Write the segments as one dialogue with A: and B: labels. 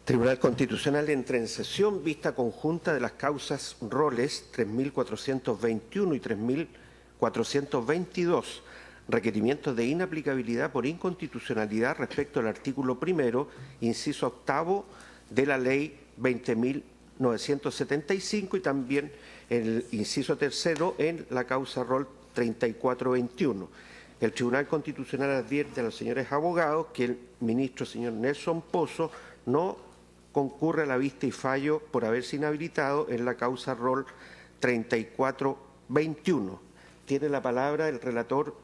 A: Tribunal Constitucional entra en sesión, vista conjunta de las causas roles 3.421 y 3.422, requerimientos de inaplicabilidad por inconstitucionalidad respecto al artículo 1º, inciso 8º de la Ley 20.975 y también el inciso 3º en la causa rol 3421. El Tribunal Constitucional advierte a los señores abogados que el ministro señor Nelson Pozo no concurre a la vista y fallo por haberse inhabilitado en la causa rol 3421. Tiene la palabra el relator,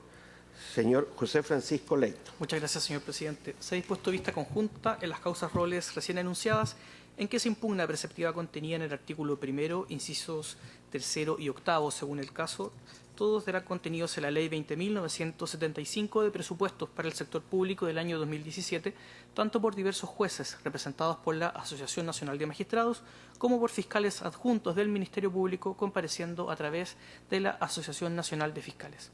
A: señor José Francisco Leito.
B: Muchas gracias, señor presidente. Se ha dispuesto vista conjunta en las causas roles recién enunciadas, en que se impugna preceptiva contenida en el artículo 1º, incisos 3º y 8º, según el caso, todos serán contenidos en la Ley 20.975 de presupuestos para el sector público del año 2017, tanto por diversos jueces representados por la Asociación Nacional de Magistrados, como por fiscales adjuntos del Ministerio Público compareciendo a través de la Asociación Nacional de Fiscales.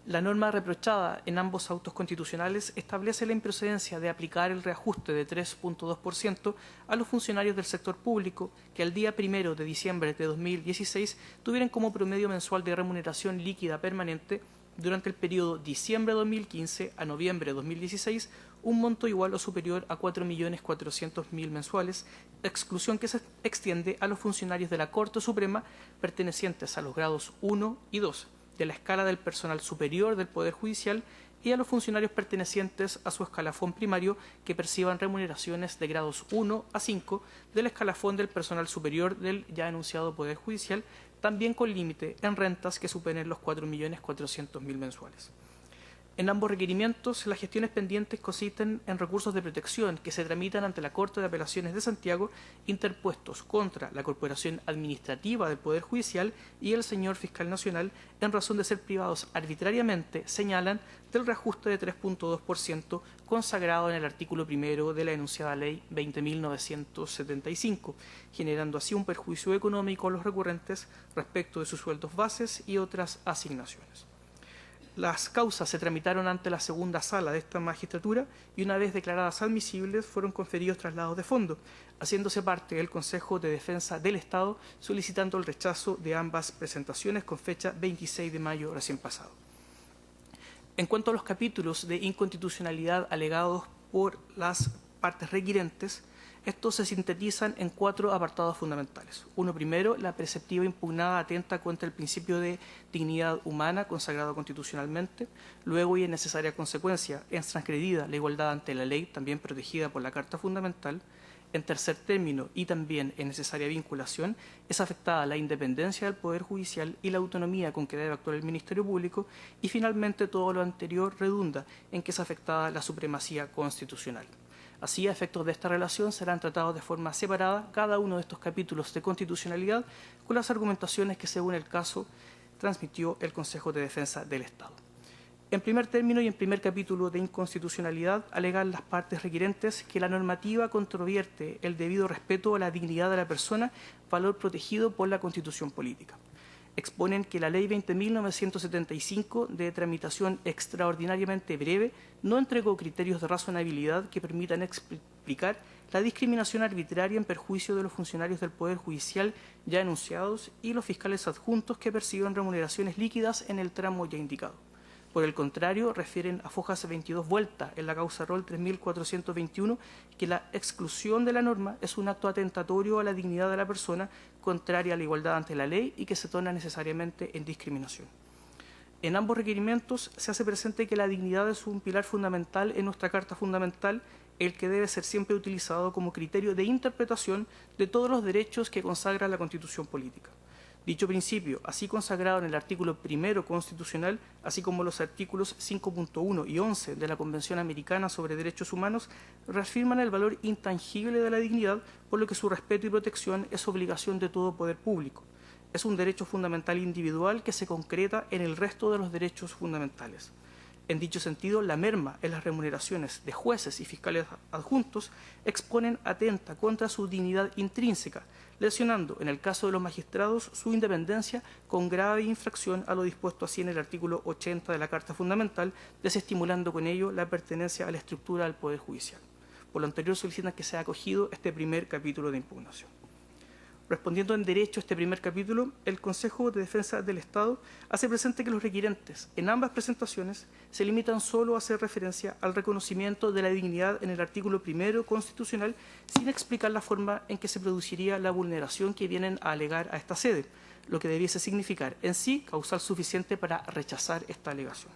B: La norma reprochada en ambos autos constitucionales establece la improcedencia de aplicar el reajuste de 3.2% a los funcionarios del sector público que al día 1 de diciembre de 2016 tuvieran como promedio mensual de remuneración líquida permanente durante el periodo diciembre de 2015 a noviembre de 2016 un monto igual o superior a 4.400.000 mensuales, exclusión que se extiende a los funcionarios de la Corte Suprema pertenecientes a los grados 1 y 2. De la escala del personal superior del Poder Judicial y a los funcionarios pertenecientes a su escalafón primario que perciban remuneraciones de grados 1 a 5 del escalafón del personal superior del ya enunciado Poder Judicial, también con límite en rentas que superen los 4.400.000 mensuales. En ambos requerimientos, las gestiones pendientes consisten en recursos de protección que se tramitan ante la Corte de Apelaciones de Santiago, interpuestos contra la Corporación Administrativa del Poder Judicial y el señor Fiscal Nacional, en razón de ser privados arbitrariamente, señalan, del reajuste de 3.2% consagrado en el artículo 1 de la enunciada Ley 20.975, generando así un perjuicio económico a los recurrentes respecto de sus sueldos bases y otras asignaciones. Las causas se tramitaron ante la segunda sala de esta magistratura y una vez declaradas admisibles fueron conferidos traslados de fondo, haciéndose parte del Consejo de Defensa del Estado solicitando el rechazo de ambas presentaciones con fecha 26 de mayo recién pasado. En cuanto a los capítulos de inconstitucionalidad alegados por las partes requirentes, estos se sintetizan en 4 apartados fundamentales. Uno primero, la preceptiva impugnada atenta contra el principio de dignidad humana consagrado constitucionalmente. Luego, y en necesaria consecuencia, es transgredida la igualdad ante la ley, también protegida por la Carta Fundamental. En tercer término, y también en necesaria vinculación, es afectada la independencia del Poder Judicial y la autonomía con que debe actuar el Ministerio Público. Y finalmente, todo lo anterior redunda en que es afectada la supremacía constitucional. Así, a efectos de esta relación, serán tratados de forma separada cada uno de estos capítulos de constitucionalidad con las argumentaciones que, según el caso, transmitió el Consejo de Defensa del Estado. En primer término y en primer capítulo de inconstitucionalidad, alegan las partes requirentes que la normativa controvierte el debido respeto a la dignidad de la persona, valor protegido por la Constitución política. Exponen que la Ley 20.975, de tramitación extraordinariamente breve, no entregó criterios de razonabilidad que permitan explicar la discriminación arbitraria en perjuicio de los funcionarios del Poder Judicial ya enunciados y los fiscales adjuntos que perciben remuneraciones líquidas en el tramo ya indicado. Por el contrario, refieren a fojas 22 vuelta en la causa rol 3421 que la exclusión de la norma es un acto atentatorio a la dignidad de la persona, contraria a la igualdad ante la ley y que se torna necesariamente en discriminación. En ambos requerimientos se hace presente que la dignidad es un pilar fundamental en nuestra Carta Fundamental, el que debe ser siempre utilizado como criterio de interpretación de todos los derechos que consagra la Constitución política. Dicho principio, así consagrado en el artículo 1 constitucional, así como los artículos 5.1 y 11 de la Convención Americana sobre Derechos Humanos, reafirman el valor intangible de la dignidad, por lo que su respeto y protección es obligación de todo poder público. Es un derecho fundamental individual que se concreta en el resto de los derechos fundamentales. En dicho sentido, la merma en las remuneraciones de jueces y fiscales adjuntos exponen atenta contra su dignidad intrínseca, lesionando, en el caso de los magistrados, su independencia con grave infracción a lo dispuesto así en el artículo 80 de la Carta Fundamental, desestimulando con ello la pertenencia a la estructura del Poder Judicial. Por lo anterior, solicitan que sea acogido este primer capítulo de impugnación. Respondiendo en derecho a este primer capítulo, el Consejo de Defensa del Estado hace presente que los requirentes en ambas presentaciones se limitan solo a hacer referencia al reconocimiento de la dignidad en el artículo 1 constitucional, sin explicar la forma en que se produciría la vulneración que vienen a alegar a esta sede, lo que debiese significar en sí causal suficiente para rechazar esta alegación.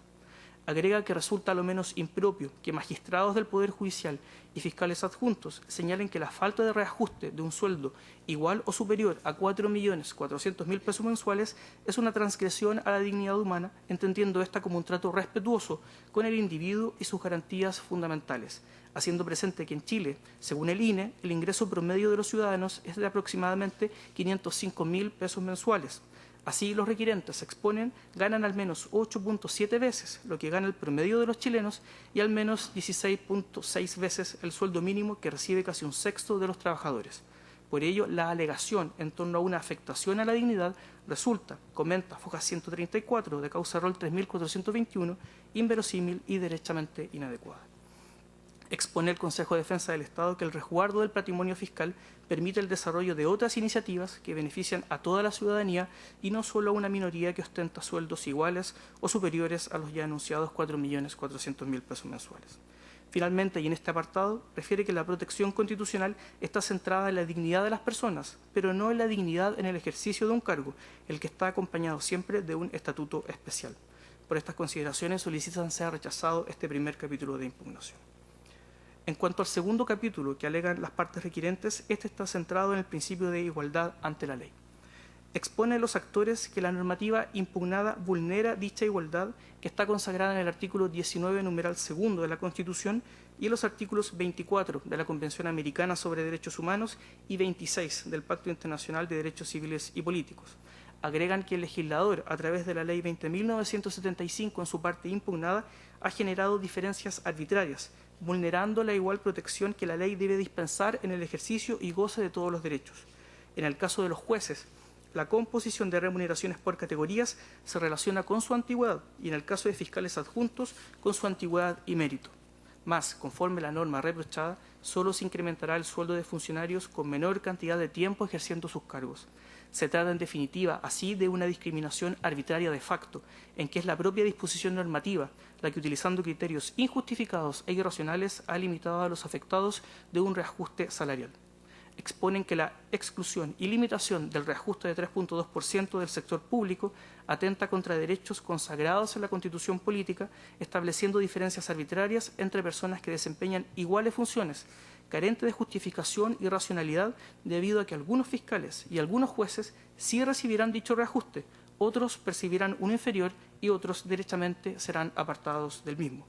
B: Agrega que resulta a lo menos impropio que magistrados del Poder Judicial y fiscales adjuntos señalen que la falta de reajuste de un sueldo igual o superior a 4.400.000 pesos mensuales es una transgresión a la dignidad humana, entendiendo esta como un trato respetuoso con el individuo y sus garantías fundamentales, haciendo presente que en Chile, según el INE, el ingreso promedio de los ciudadanos es de aproximadamente 505.000 pesos mensuales. Así, los requirentes exponen ganan al menos 8.7 veces lo que gana el promedio de los chilenos y al menos 16.6 veces el sueldo mínimo que recibe casi un sexto de los trabajadores. Por ello, la alegación en torno a una afectación a la dignidad resulta, comenta Foja 134 de causa rol 3421, inverosímil y derechamente inadecuada. Expone el Consejo de Defensa del Estado que el resguardo del patrimonio fiscal permite el desarrollo de otras iniciativas que benefician a toda la ciudadanía y no solo a una minoría que ostenta sueldos iguales o superiores a los ya anunciados 4.400.000 pesos mensuales. Finalmente, y en este apartado, refiere que la protección constitucional está centrada en la dignidad de las personas, pero no en la dignidad en el ejercicio de un cargo, el que está acompañado siempre de un estatuto especial. Por estas consideraciones solicitan sea rechazado este primer capítulo de impugnación. En cuanto al segundo capítulo que alegan las partes requirentes, este está centrado en el principio de igualdad ante la ley. Expone a los actores que la normativa impugnada vulnera dicha igualdad que está consagrada en el artículo 19, numeral 2 de la Constitución y en los artículos 24 de la Convención Americana sobre Derechos Humanos y 26 del Pacto Internacional de Derechos Civiles y Políticos. Agregan que el legislador, a través de la Ley 20.975 en su parte impugnada, ha generado diferencias arbitrarias, vulnerando la igual protección que la ley debe dispensar en el ejercicio y goce de todos los derechos. En el caso de los jueces, la composición de remuneraciones por categorías se relaciona con su antigüedad y en el caso de fiscales adjuntos con su antigüedad y mérito. Más, conforme la norma reprochada, solo se incrementará el sueldo de funcionarios con menor cantidad de tiempo ejerciendo sus cargos. Se trata, en definitiva, así de una discriminación arbitraria de facto, en que es la propia disposición normativa la que, utilizando criterios injustificados e irracionales, ha limitado a los afectados de un reajuste salarial. Exponen que la exclusión y limitación del reajuste de 3.2% del sector público atenta contra derechos consagrados en la Constitución política, estableciendo diferencias arbitrarias entre personas que desempeñan iguales funciones, carente de justificación y racionalidad, debido a que algunos fiscales y algunos jueces sí recibirán dicho reajuste, otros percibirán uno inferior y otros derechamente serán apartados del mismo.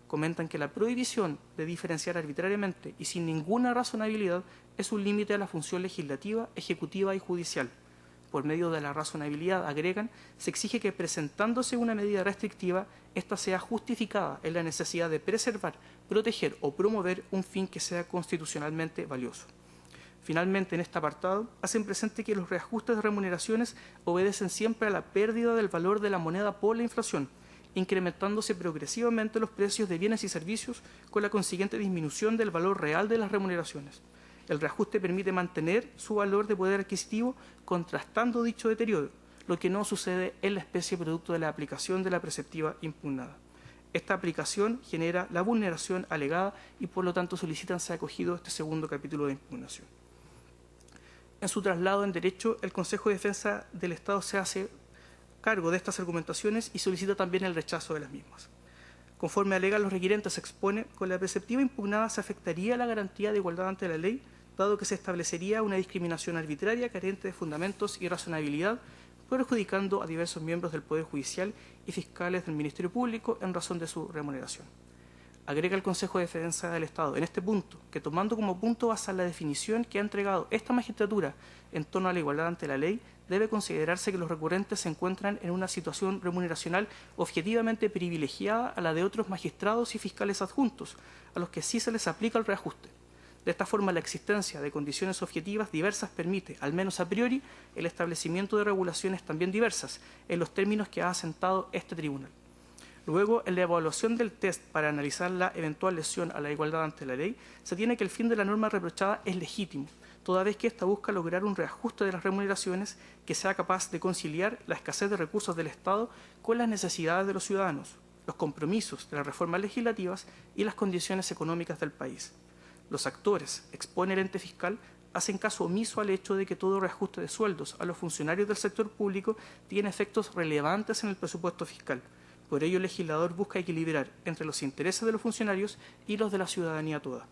B: Comentan que la prohibición de diferenciar arbitrariamente y sin ninguna razonabilidad es un límite a la función legislativa, ejecutiva y judicial. Por medio de la razonabilidad, agregan, se exige que presentándose una medida restrictiva, ésta sea justificada en la necesidad de preservar, proteger o promover un fin que sea constitucionalmente valioso. Finalmente, en este apartado, hacen presente que los reajustes de remuneraciones obedecen siempre a la pérdida del valor de la moneda por la inflación, incrementándose progresivamente los precios de bienes y servicios con la consiguiente disminución del valor real de las remuneraciones. El reajuste permite mantener su valor de poder adquisitivo contrastando dicho deterioro, lo que no sucede en la especie producto de la aplicación de la preceptiva impugnada. Esta aplicación genera la vulneración alegada y por lo tanto solicitan sea acogido este segundo capítulo de impugnación. En su traslado en derecho, el Consejo de Defensa del Estado se hace cargo de estas argumentaciones y solicita también el rechazo de las mismas. Conforme alegan los requirentes, se expone, con la preceptiva impugnada se afectaría la garantía de igualdad ante la ley, dado que se establecería una discriminación arbitraria carente de fundamentos y razonabilidad, perjudicando a diversos miembros del Poder Judicial y fiscales del Ministerio Público en razón de su remuneración. Agrega el Consejo de Defensa del Estado en este punto que, tomando como punto base la definición que ha entregado esta magistratura en torno a la igualdad ante la ley, debe considerarse que los recurrentes se encuentran en una situación remuneracional objetivamente privilegiada a la de otros magistrados y fiscales adjuntos, a los que sí se les aplica el reajuste. De esta forma, la existencia de condiciones objetivas diversas permite, al menos a priori, el establecimiento de regulaciones también diversas, en los términos que ha asentado este tribunal. Luego, en la evaluación del test para analizar la eventual lesión a la igualdad ante la ley, se tiene que el fin de la norma reprochada es legítimo, toda vez que ésta busca lograr un reajuste de las remuneraciones que sea capaz de conciliar la escasez de recursos del Estado con las necesidades de los ciudadanos, los compromisos de las reformas legislativas y las condiciones económicas del país. Los actores, expone el ente fiscal, hacen caso omiso al hecho de que todo reajuste de sueldos a los funcionarios del sector público tiene efectos relevantes en el presupuesto fiscal. Por ello, el legislador busca equilibrar entre los intereses de los funcionarios y los de la ciudadanía toda.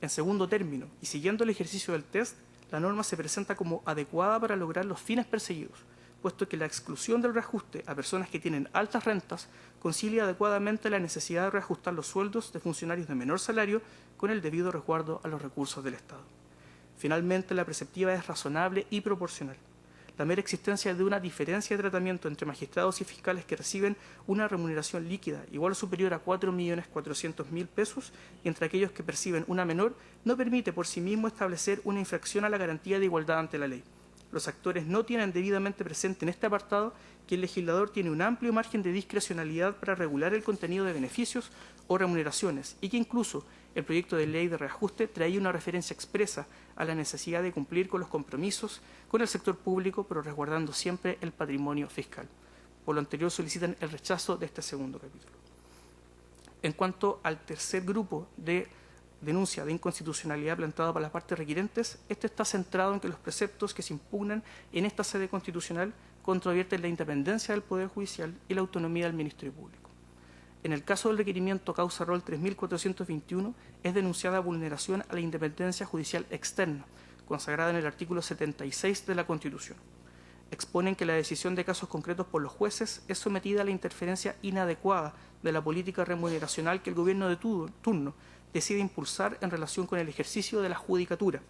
B: En segundo término, y siguiendo el ejercicio del test, la norma se presenta como adecuada para lograr los fines perseguidos, puesto que la exclusión del reajuste a personas que tienen altas rentas concilia adecuadamente la necesidad de reajustar los sueldos de funcionarios de menor salario con el debido resguardo a los recursos del Estado. Finalmente, la preceptiva es razonable y proporcional. La mera existencia de una diferencia de tratamiento entre magistrados y fiscales que reciben una remuneración líquida igual o superior a 4.400.000 pesos y entre aquellos que perciben una menor no permite por sí mismo establecer una infracción a la garantía de igualdad ante la ley. Los actores no tienen debidamente presente en este apartado que el legislador tiene un amplio margen de discrecionalidad para regular el contenido de beneficios o remuneraciones y que incluso el proyecto de ley de reajuste traía una referencia expresa a la necesidad de cumplir con los compromisos con el sector público, pero resguardando siempre el patrimonio fiscal. Por lo anterior, solicitan el rechazo de este segundo capítulo. En cuanto al tercer grupo de denuncia de inconstitucionalidad planteada por las partes requirentes, este está centrado en que los preceptos que se impugnan en esta sede constitucional controvierten la independencia del Poder Judicial y la autonomía del Ministerio Público. En el caso del requerimiento causa rol 3421, es denunciada vulneración a la independencia judicial externa, consagrada en el artículo 76 de la Constitución. Exponen que la decisión de casos concretos por los jueces es sometida a la interferencia inadecuada de la política remuneracional que el gobierno de turno decide impulsar en relación con el ejercicio de la judicatura.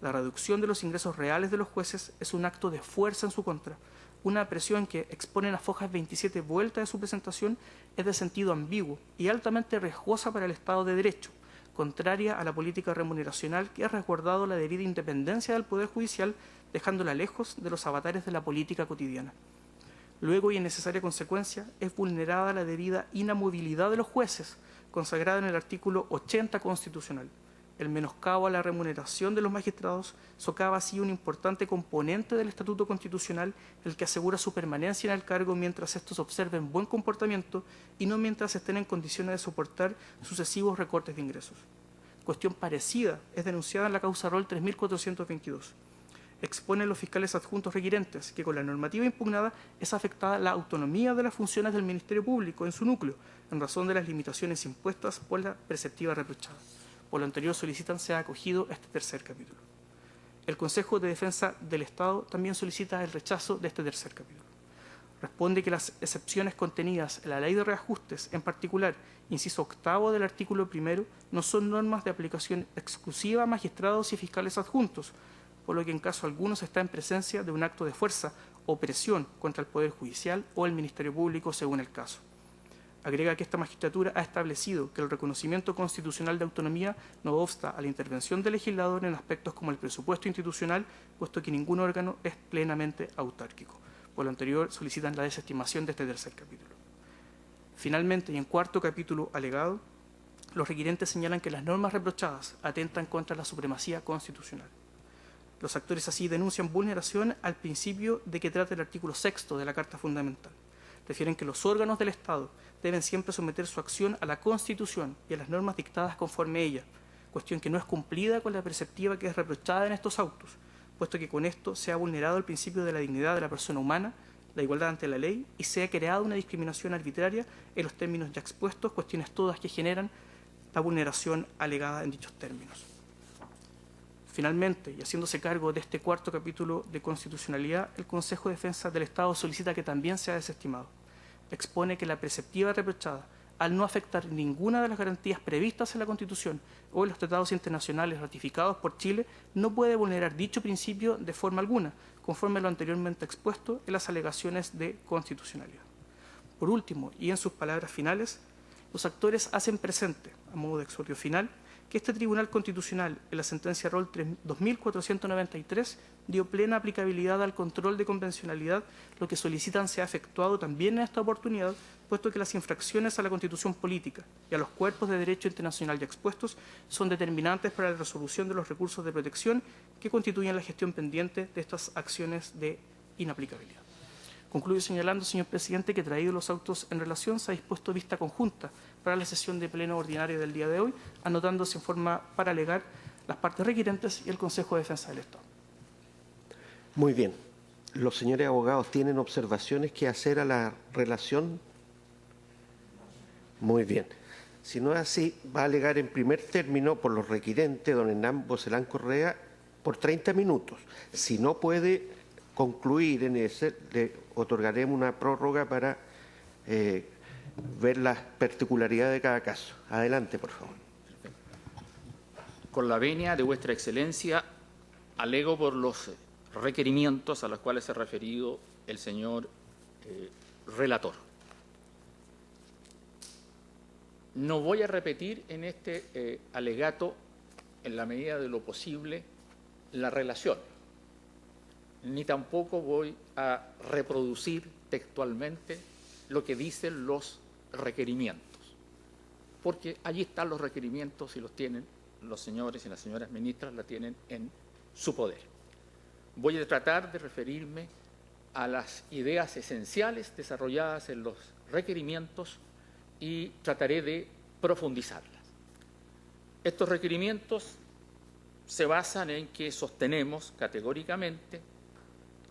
B: La reducción de los ingresos reales de los jueces es un acto de fuerza en su contra. Una presión que exponen las fojas 27 vueltas de su presentación es de sentido ambiguo y altamente riesgosa para el Estado de Derecho, contraria a la política remuneracional que ha resguardado la debida independencia del Poder Judicial, dejándola lejos de los avatares de la política cotidiana. Luego, y en necesaria consecuencia, es vulnerada la debida inamovilidad de los jueces, consagrada en el artículo 80 constitucional. El menoscabo a la remuneración de los magistrados socava así un importante componente del Estatuto Constitucional, el que asegura su permanencia en el cargo mientras estos observen buen comportamiento y no mientras estén en condiciones de soportar sucesivos recortes de ingresos. Cuestión parecida es denunciada en la causa rol 3422. Exponen los fiscales adjuntos requirentes que con la normativa impugnada es afectada la autonomía de las funciones del Ministerio Público en su núcleo, en razón de las limitaciones impuestas por la preceptiva reprochada. Por lo anterior, solicitan sea acogido este tercer capítulo. El Consejo de Defensa del Estado también solicita el rechazo de este tercer capítulo. Responde que las excepciones contenidas en la Ley de Reajustes, en particular, inciso octavo del artículo 1, no son normas de aplicación exclusiva a magistrados y fiscales adjuntos, por lo que en caso alguno se está en presencia de un acto de fuerza o presión contra el Poder Judicial o el Ministerio Público, según el caso. Agrega que esta magistratura ha establecido que el reconocimiento constitucional de autonomía no obsta a la intervención del legislador en aspectos como el presupuesto institucional, puesto que ningún órgano es plenamente autárquico. Por lo anterior, solicitan la desestimación de este tercer capítulo. Finalmente, y en cuarto capítulo alegado, los requirentes señalan que las normas reprochadas atentan contra la supremacía constitucional. Los actores así denuncian vulneración al principio de que trata el artículo 6 de la Carta Fundamental. Refieren que los órganos del Estado deben siempre someter su acción a la Constitución y a las normas dictadas conforme a ella, cuestión que no es cumplida con la preceptiva que es reprochada en estos autos, puesto que con esto se ha vulnerado el principio de la dignidad de la persona humana, la igualdad ante la ley y se ha creado una discriminación arbitraria en los términos ya expuestos, cuestiones todas que generan la vulneración alegada en dichos términos. Finalmente, y haciéndose cargo de este cuarto capítulo de constitucionalidad, el Consejo de Defensa del Estado solicita que también sea desestimado. Expone que la preceptiva reprochada, al no afectar ninguna de las garantías previstas en la Constitución o en los tratados internacionales ratificados por Chile, no puede vulnerar dicho principio de forma alguna, conforme a lo anteriormente expuesto en las alegaciones de constitucionalidad. Por último, y en sus palabras finales, los actores hacen presente, a modo de exhorto final, que este Tribunal Constitucional, en la sentencia rol 2493, dio plena aplicabilidad al control de convencionalidad, lo que solicitan sea efectuado también en esta oportunidad, puesto que las infracciones a la Constitución política y a los cuerpos de derecho internacional ya expuestos son determinantes para la resolución de los recursos de protección que constituyen la gestión pendiente de estas acciones de inaplicabilidad. Concluyo señalando, señor presidente, que traído los autos en relación, se ha dispuesto vista conjunta para la sesión de pleno ordinaria del día de hoy, anotándose en forma para alegar las partes requirentes y el Consejo de Defensa del Estado.
A: Muy bien. ¿Los señores abogados tienen observaciones que hacer a la relación? Muy bien. Si no es así, va a alegar en primer término por los requirentes, don Hernán Bocelán Correa, por 30 minutos. Si no puede concluir en ese, le otorgaremos una prórroga para ver las particularidades de cada caso. Adelante, por favor.
C: Con la venia de Vuestra Excelencia, alego por los requerimientos a los cuales se ha referido el señor relator. No voy a repetir en este alegato, en la medida de lo posible, la relación, ni tampoco voy a reproducir textualmente lo que dicen los requerimientos, porque allí están los requerimientos y los tienen los señores y las señoras ministras, la tienen en su poder. Voy a tratar de referirme a las ideas esenciales desarrolladas en los requerimientos y trataré de profundizarlas. Estos requerimientos se basan en que sostenemos categóricamente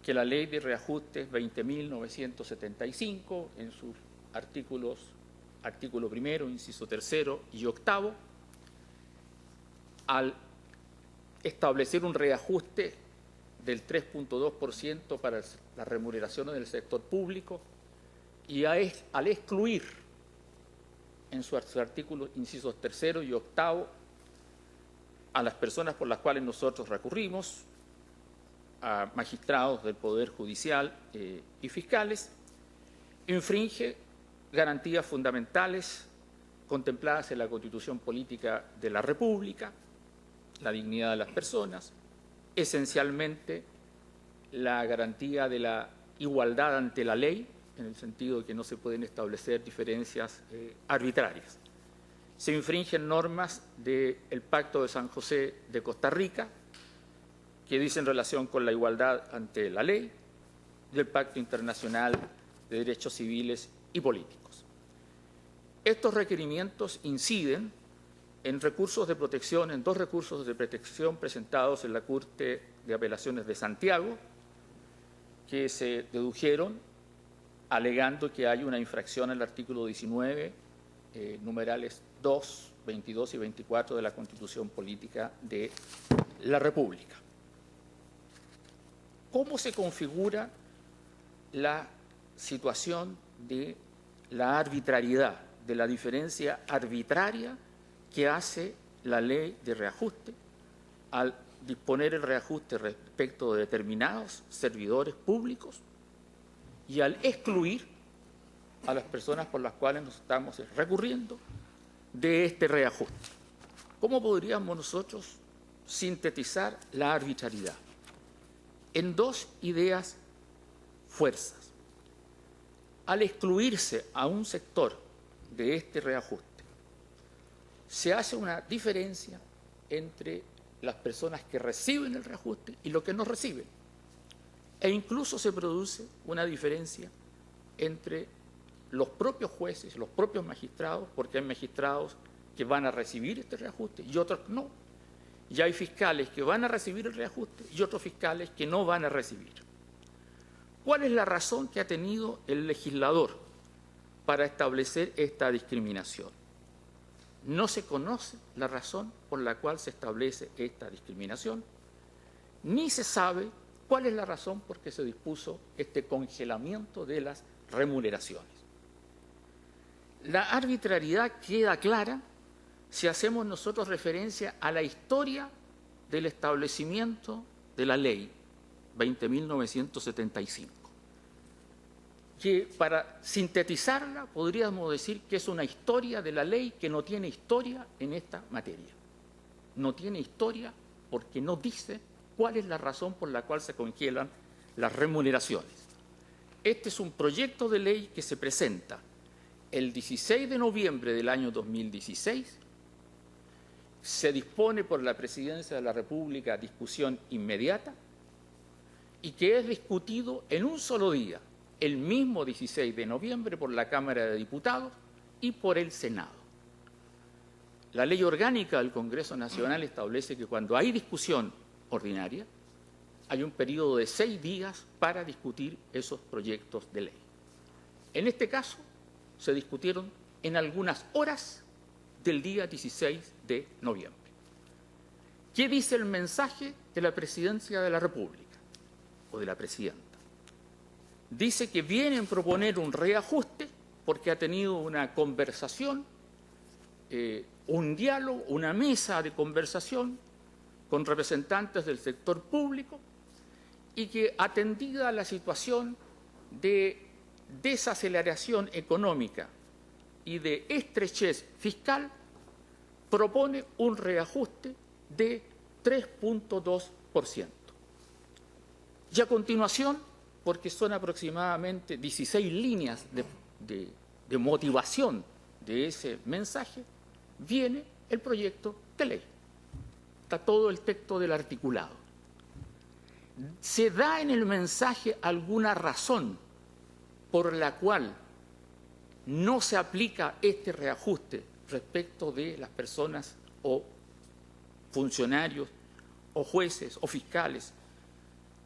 C: que la Ley de Reajustes 20.975, en sus artículo primero, inciso tercero y octavo, al establecer un reajuste del 3.2% para las remuneraciones del sector público y al excluir en sus artículos incisos tercero y octavo a las personas por las cuales nosotros recurrimos, a magistrados del Poder Judicial y fiscales, infringe garantías fundamentales contempladas en la Constitución Política de la República, la dignidad de las personas, esencialmente la garantía de la igualdad ante la ley, en el sentido de que no se pueden establecer diferencias arbitrarias. Se infringen normas del Pacto de San José de Costa Rica, que dicen relación con la igualdad ante la ley, del Pacto Internacional de Derechos Civiles y Políticos. Estos requerimientos inciden en recursos de protección, en dos recursos de protección presentados en la Corte de Apelaciones de Santiago, que se dedujeron alegando que hay una infracción al artículo 19, numerales 2, 22 y 24 de la Constitución Política de la República. ¿Cómo se configura la situación de la arbitrariedad, de la diferencia arbitraria que hace la ley de reajuste al disponer el reajuste respecto de determinados servidores públicos y al excluir a las personas por las cuales nos estamos recurriendo de este reajuste? ¿Cómo podríamos nosotros sintetizar la arbitrariedad? En dos ideas fuerzas. Al excluirse a un sector de este reajuste, se hace una diferencia entre las personas que reciben el reajuste y los que no reciben. E incluso se produce una diferencia entre los propios jueces, los propios magistrados, porque hay magistrados que van a recibir este reajuste y otros no. Y hay fiscales que van a recibir el reajuste y otros fiscales que no van a recibir. ¿Cuál es la razón que ha tenido el legislador para establecer esta discriminación? No se conoce la razón por la cual se establece esta discriminación, ni se sabe cuál es la razón por qué se dispuso este congelamiento de las remuneraciones. La arbitrariedad queda clara si hacemos nosotros referencia a la historia del establecimiento de la ley 20.975, que para sintetizarla podríamos decir que es una historia de la ley que no tiene historia en esta materia. No tiene historia porque no dice cuál es la razón por la cual se congelan las remuneraciones. Este es un proyecto de ley que se presenta el 16 de noviembre del año 2016. Se dispone por la Presidencia de la República discusión inmediata y que es discutido en un solo día, el mismo 16 de noviembre, por la Cámara de Diputados y por el Senado. La Ley Orgánica del Congreso Nacional establece que cuando hay discusión ordinaria, hay un periodo de 6 días para discutir esos proyectos de ley. En este caso, se discutieron en algunas horas del día 16 de noviembre. ¿Qué dice el mensaje de la Presidencia de la República o de la Presidenta? Dice que vienen a proponer un reajuste porque ha tenido una conversación, un diálogo, una mesa de conversación con representantes del sector público y que, atendida a la situación de desaceleración económica y de estrechez fiscal, propone un reajuste de 3.2%. Y a continuación, porque son aproximadamente 16 líneas de motivación de ese mensaje, viene el proyecto de ley. Está todo el texto del articulado. ¿Se da en el mensaje alguna razón por la cual no se aplica este reajuste respecto de las personas o funcionarios o jueces o fiscales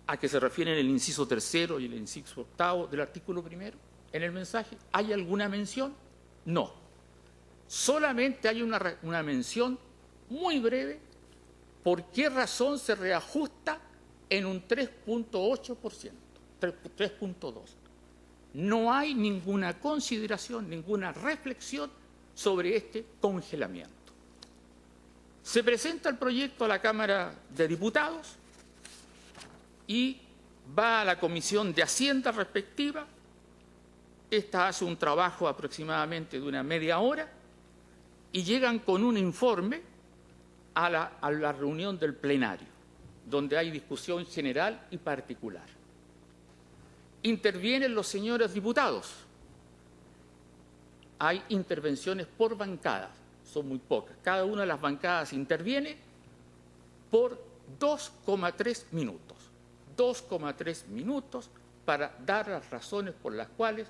C: a que se refieren el inciso 3º y el inciso 8º del artículo 1º en el mensaje? ¿Hay alguna mención? No. Solamente hay una mención muy breve por qué razón se reajusta en un 3.8%, 3.2%. No hay ninguna consideración, ninguna reflexión sobre este congelamiento. Se presenta el proyecto a la Cámara de Diputados y va a la Comisión de Hacienda respectiva. Esta hace un trabajo aproximadamente de una media hora y llegan con un informe a la reunión del plenario, donde hay discusión general y particular. Intervienen los señores diputados. Hay intervenciones por bancadas, son muy pocas. Cada una de las bancadas interviene por 2,3 minutos. 2,3 minutos para dar las razones por las cuales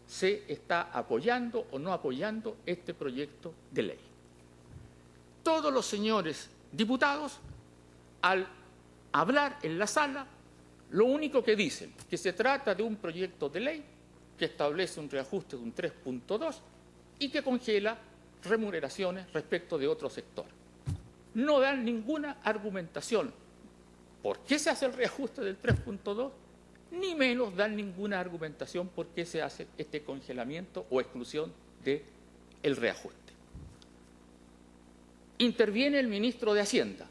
C: se está apoyando o no apoyando este proyecto de ley. Todos los señores diputados, al hablar en la sala, lo único que dicen que se trata de un proyecto de ley que establece un reajuste de un 3.2 y que congela remuneraciones respecto de otro sector. No dan ninguna argumentación por qué se hace el reajuste del 3.2, ni menos dan ninguna argumentación por qué se hace este congelamiento o exclusión del reajuste. Interviene el ministro de Hacienda.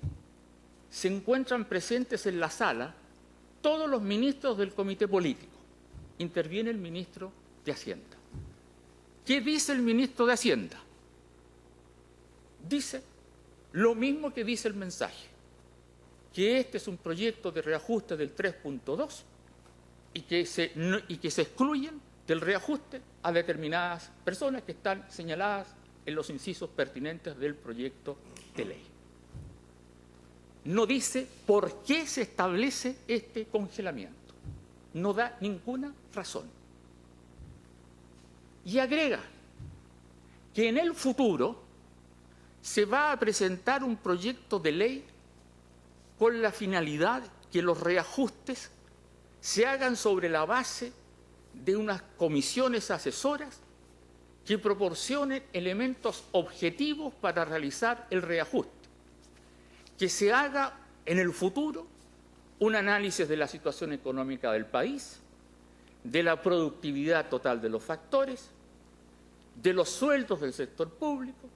C: Se encuentran presentes en la sala todos los ministros del comité político. Interviene el ministro de Hacienda. ¿Qué dice el ministro de Hacienda? Dice lo mismo que dice el mensaje, que este es un proyecto de reajuste del 3.2 y que se excluyen del reajuste a determinadas personas que están señaladas en los incisos pertinentes del proyecto de ley. No dice por qué se establece este congelamiento. No da ninguna razón. Y agrega que en el futuro se va a presentar un proyecto de ley con la finalidad que los reajustes se hagan sobre la base de unas comisiones asesoras que proporcionen elementos objetivos para realizar el reajuste. Que se haga en el futuro un análisis de la situación económica del país, de la productividad total de los factores, de los sueldos del sector público,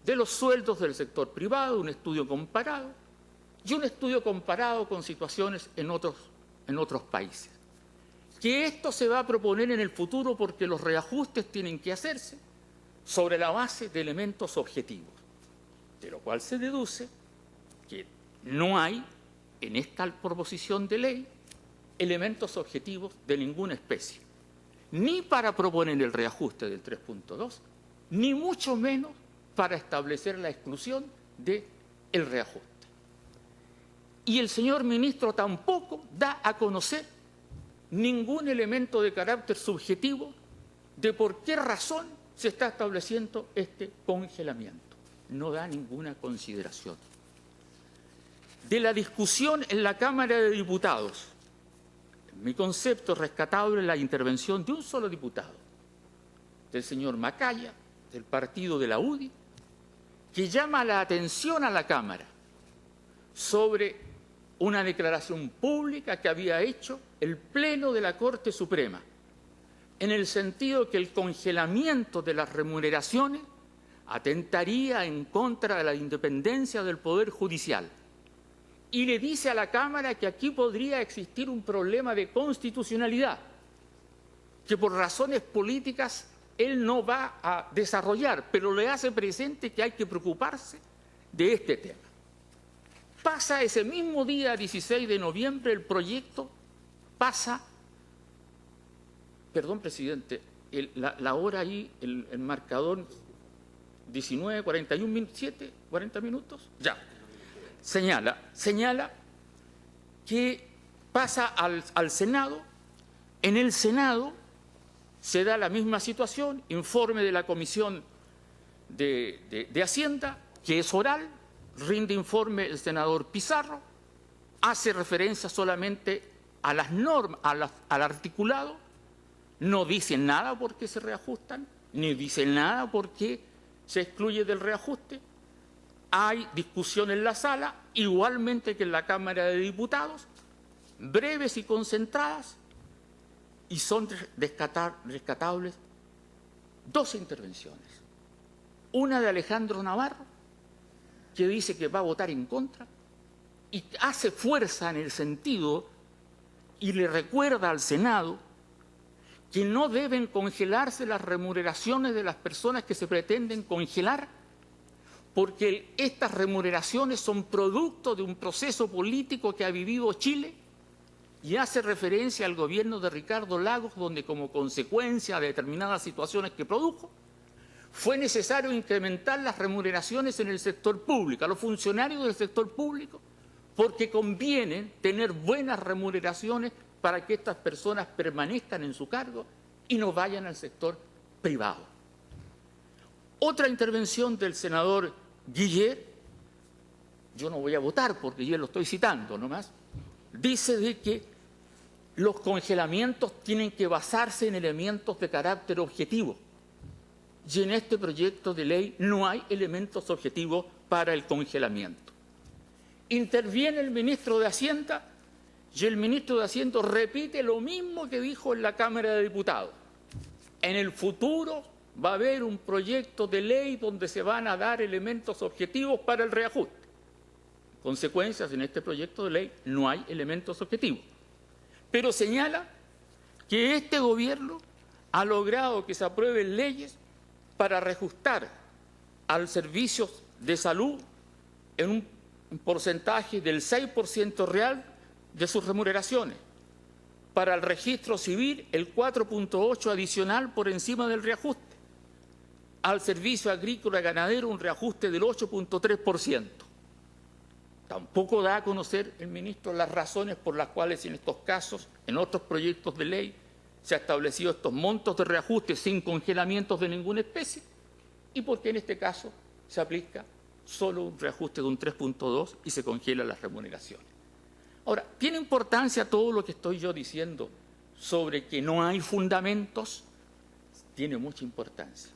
C: de los sueldos del sector privado, un estudio comparado, y un estudio comparado con situaciones en otros países. Que esto se va a proponer en el futuro porque los reajustes tienen que hacerse sobre la base de elementos objetivos, de lo cual se deduce que no hay en esta proposición de ley elementos objetivos de ninguna especie, ni para proponer el reajuste del 3.2, ni mucho menos para establecer la exclusión del reajuste. Y el señor ministro tampoco da a conocer ningún elemento de carácter subjetivo de por qué razón se está estableciendo este congelamiento. No da ninguna consideración. De la discusión en la Cámara de Diputados, en mi concepto es rescatable la intervención de un solo diputado, del señor Macaya, del partido de la UDI, que llama la atención a la Cámara sobre una declaración pública que había hecho el Pleno de la Corte Suprema, en el sentido que el congelamiento de las remuneraciones atentaría en contra de la independencia del Poder Judicial. Y le dice a la Cámara que aquí podría existir un problema de constitucionalidad, que por razones políticas él no va a desarrollar, pero le hace presente que hay que preocuparse de este tema. Pasa ese mismo día, 16 de noviembre, el proyecto pasa, perdón, presidente, la hora ahí, el marcador 19, 41 minutos, 7, 40 minutos, ya. Señala que pasa al Senado. En el Senado se da la misma situación, informe de la Comisión de Hacienda, que es oral, rinde informe el senador Pizarro, hace referencia solamente a las normas, al articulado, no dice nada por qué se reajustan, ni dice nada por qué se excluye del reajuste. Hay discusión en la sala, igualmente que en la Cámara de Diputados, breves y concentradas, y son rescatables dos intervenciones. Una de Alejandro Navarro, que dice que va a votar en contra, y hace fuerza en el sentido, y le recuerda al Senado, que no deben congelarse las remuneraciones de las personas que se pretenden congelar, porque estas remuneraciones son producto de un proceso político que ha vivido Chile, y hace referencia al gobierno de Ricardo Lagos, donde como consecuencia de determinadas situaciones que produjo, fue necesario incrementar las remuneraciones en el sector público, a los funcionarios del sector público, porque conviene tener buenas remuneraciones para que estas personas permanezcan en su cargo y no vayan al sector privado. Otra intervención del senador Guiller, yo no voy a votar porque yo lo estoy citando nomás, dice de que los congelamientos tienen que basarse en elementos de carácter objetivo. Y en este proyecto de ley no hay elementos objetivos para el congelamiento. Interviene el ministro de Hacienda y el ministro de Hacienda repite lo mismo que dijo en la Cámara de Diputados. En el futuro va a haber un proyecto de ley donde se van a dar elementos objetivos para el reajuste. Consecuencias, en este proyecto de ley no hay elementos objetivos. Pero señala que este gobierno ha logrado que se aprueben leyes para reajustar al servicio de salud en un porcentaje del 6% real de sus remuneraciones. Para el registro civil, el 4.8% adicional por encima del reajuste. Al servicio agrícola y ganadero, un reajuste del 8.3%. Tampoco da a conocer el ministro las razones por las cuales en estos casos, en otros proyectos de ley, se han establecido estos montos de reajuste sin congelamientos de ninguna especie, y porque en este caso se aplica solo un reajuste de un 3.2 y se congelan las remuneraciones. Ahora, ¿tiene importancia todo lo que estoy yo diciendo sobre que no hay fundamentos? Tiene mucha importancia.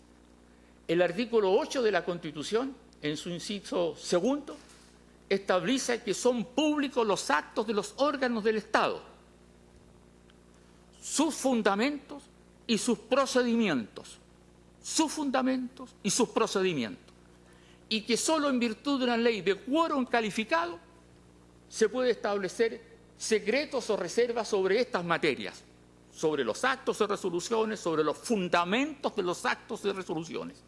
C: El artículo 8 de la Constitución, en su inciso segundo, establece que son públicos los actos de los órganos del Estado, sus fundamentos y sus procedimientos, y que solo en virtud de una ley de quórum calificado se puede establecer secretos o reservas sobre estas materias, sobre los actos de resoluciones, sobre los fundamentos de los actos de resoluciones.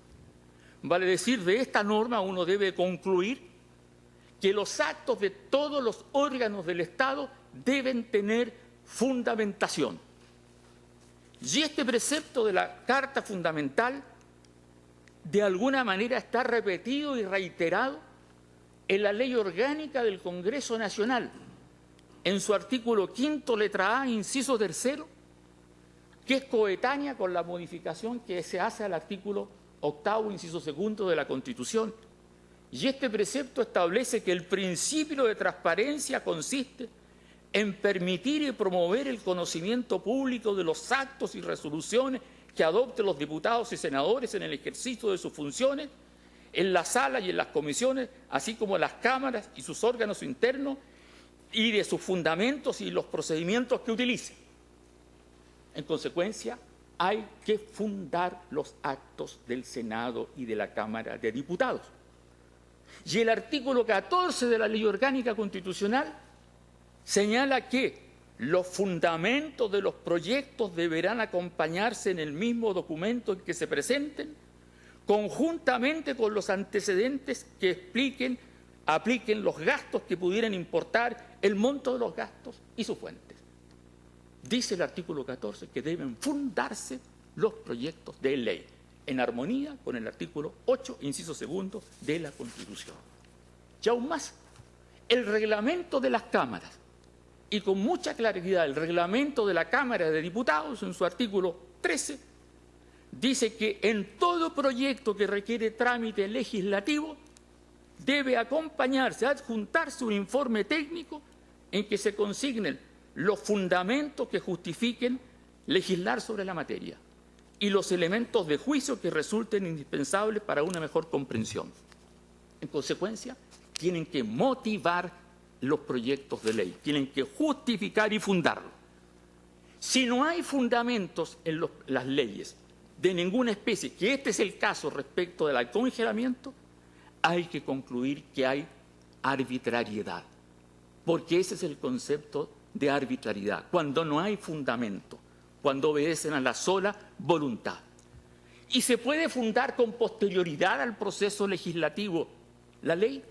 C: Vale decir, de esta norma uno debe concluir que los actos de todos los órganos del Estado deben tener fundamentación. Y este precepto de la Carta Fundamental de alguna manera está repetido y reiterado en la Ley Orgánica del Congreso Nacional, en su artículo 5, letra A, inciso 3, que es coetánea con la modificación que se hace al artículo 8, inciso 2 de la Constitución. Y este precepto establece que el principio de transparencia consiste en permitir y promover el conocimiento público de los actos y resoluciones que adopten los diputados y senadores en el ejercicio de sus funciones, en la sala y en las comisiones, así como en las cámaras y sus órganos internos, y de sus fundamentos y los procedimientos que utilicen. En consecuencia, hay que fundar los actos del Senado y de la Cámara de Diputados. Y el artículo 14 de la Ley Orgánica Constitucional señala que los fundamentos de los proyectos deberán acompañarse en el mismo documento en que se presenten, conjuntamente con los antecedentes que apliquen los gastos que pudieran importar, el monto de los gastos y sus fuentes. Dice el artículo 14 que deben fundarse los proyectos de ley, en armonía con el artículo 8, inciso 2 de la Constitución. Y aún más, el reglamento de las cámaras, y con mucha claridad el reglamento de la Cámara de Diputados, en su artículo 13, dice que en todo proyecto que requiere trámite legislativo debe acompañarse, adjuntarse un informe técnico en que se consignen los fundamentos que justifiquen legislar sobre la materia y los elementos de juicio que resulten indispensables para una mejor comprensión. En consecuencia, tienen que motivar los proyectos de ley, tienen que justificar y fundarlos. Si no hay fundamentos en las leyes de ninguna especie, que este es el caso respecto del congelamiento, hay que concluir que hay arbitrariedad, porque ese es el concepto de arbitrariedad, cuando no hay fundamento, cuando obedecen a la sola voluntad. Y se puede fundar con posterioridad al proceso legislativo la ley,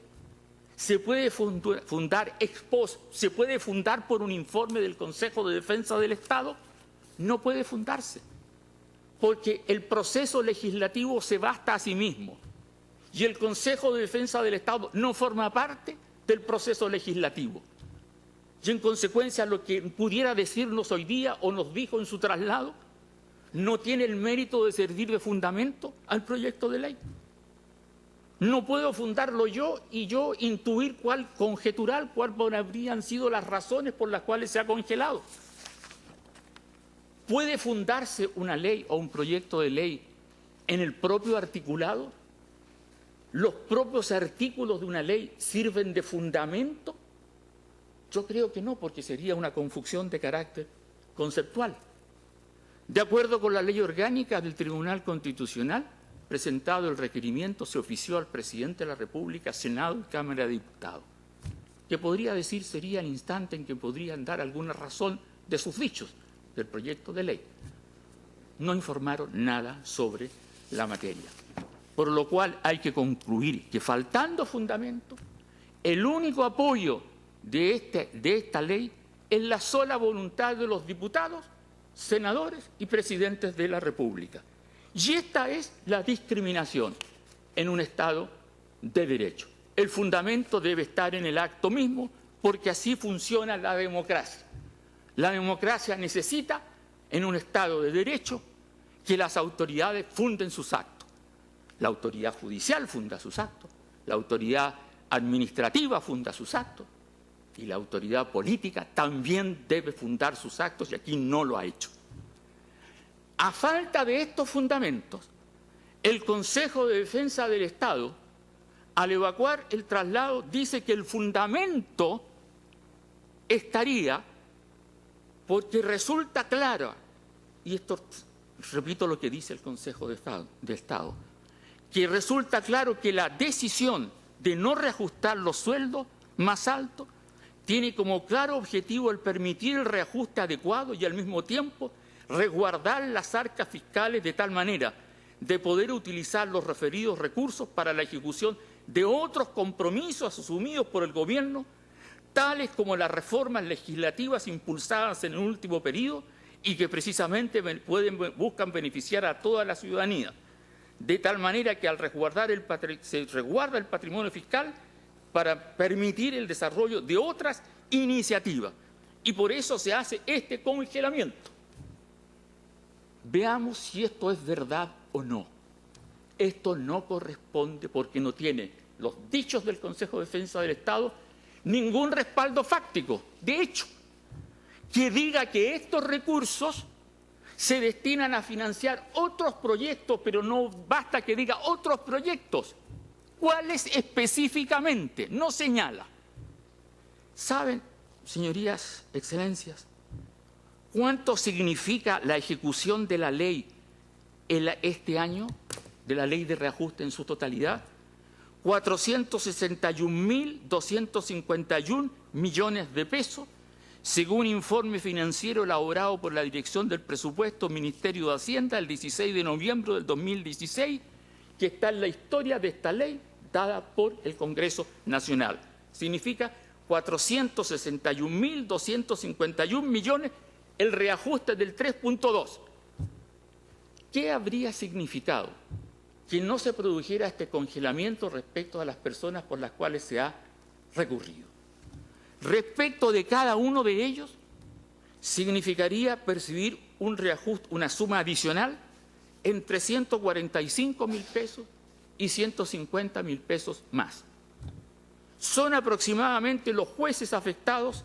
C: se puede fundar ex post, se puede fundar por un informe del Consejo de Defensa del Estado, no puede fundarse, porque el proceso legislativo se basta a sí mismo y el Consejo de Defensa del Estado no forma parte del proceso legislativo. Y en consecuencia lo que pudiera decirnos hoy día o nos dijo en su traslado no tiene el mérito de servir de fundamento al proyecto de ley. No puedo fundarlo yo y yo intuir conjeturar cuáles habrían sido las razones por las cuales se ha congelado. ¿Puede fundarse una ley o un proyecto de ley en el propio articulado? ¿Los propios artículos de una ley sirven de fundamento? Yo creo que no, porque sería una confusión de carácter conceptual. De acuerdo con la Ley Orgánica del Tribunal Constitucional, presentado el requerimiento, se ofició al Presidente de la República, Senado y Cámara de Diputados, que podría decir sería el instante en que podrían dar alguna razón de sus dichos del proyecto de ley. No informaron nada sobre la materia, por lo cual hay que concluir que, faltando fundamento, el único apoyo de esta ley es la sola voluntad de los diputados, senadores y presidentes de la República. Y esta es la discriminación en un Estado de derecho. El fundamento debe estar en el acto mismo, porque así funciona la democracia. La democracia necesita, en un Estado de derecho, que las autoridades funden sus actos. La autoridad judicial funda sus actos, la autoridad administrativa funda sus actos y la autoridad política también debe fundar sus actos, y aquí no lo ha hecho. A falta de estos fundamentos, el Consejo de Defensa del Estado, al evacuar el traslado, dice que el fundamento estaría porque resulta claro, y esto repito lo que dice el Consejo de Estado, que resulta claro que la decisión de no reajustar los sueldos más altos tiene como claro objetivo el permitir el reajuste adecuado y al mismo tiempo resguardar las arcas fiscales de tal manera de poder utilizar los referidos recursos para la ejecución de otros compromisos asumidos por el gobierno, tales como las reformas legislativas impulsadas en el último periodo y que precisamente buscan beneficiar a toda la ciudadanía, de tal manera que se resguarda el patrimonio fiscal para permitir el desarrollo de otras iniciativas. Y por eso se hace este congelamiento. Veamos si esto es verdad o no. Esto no corresponde porque no tiene los dichos del Consejo de Defensa del Estado ningún respaldo fáctico. De hecho, que diga que estos recursos se destinan a financiar otros proyectos, pero no basta que diga otros proyectos. ¿Cuáles específicamente? No señala. ¿Saben, señorías, excelencias, cuánto significa la ejecución de la ley este año, de la ley de reajuste en su totalidad? 461.251 millones de pesos, según informe financiero elaborado por la Dirección del Presupuesto, Ministerio de Hacienda, el 16 de noviembre del 2016, que está en la historia de esta ley dada por el Congreso Nacional. Significa 461.251 millones el reajuste del 3.2. ¿Qué habría significado que no se produjera este congelamiento respecto a las personas por las cuales se ha recurrido? Respecto de cada uno de ellos, significaría percibir un reajuste, una suma adicional entre 145.000 pesos y 150.000 pesos más. Son aproximadamente los jueces afectados,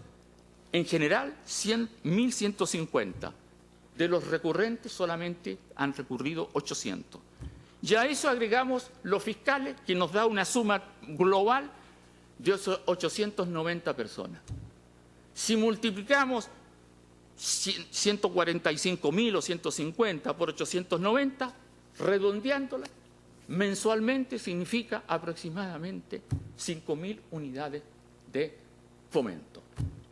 C: en general, 1.150. De los recurrentes solamente han recurrido 800. Y a eso agregamos los fiscales, que nos da una suma global de 890 personas. Si multiplicamos 145.000 o 150 por 890, redondeándola, mensualmente significa aproximadamente 5.000 unidades de fomento.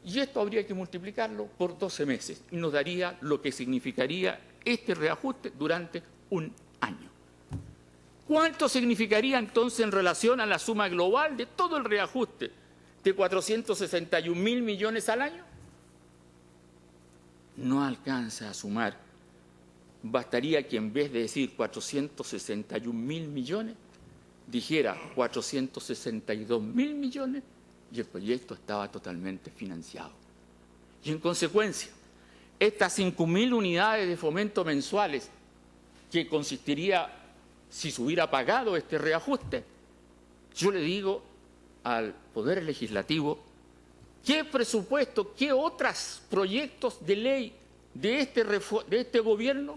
C: Y esto habría que multiplicarlo por 12 meses y nos daría lo que significaría este reajuste durante un año. ¿Cuánto significaría entonces en relación a la suma global de todo el reajuste de 461.000 millones al año? No alcanza a sumar. Bastaría que en vez de decir 461.000 millones, dijera 462.000 millones y el proyecto estaba totalmente financiado. Y en consecuencia, estas 5.000 unidades de fomento mensuales que consistiría si se hubiera pagado este reajuste, yo le digo al Poder Legislativo, ¿qué presupuesto, qué otros proyectos de ley de este gobierno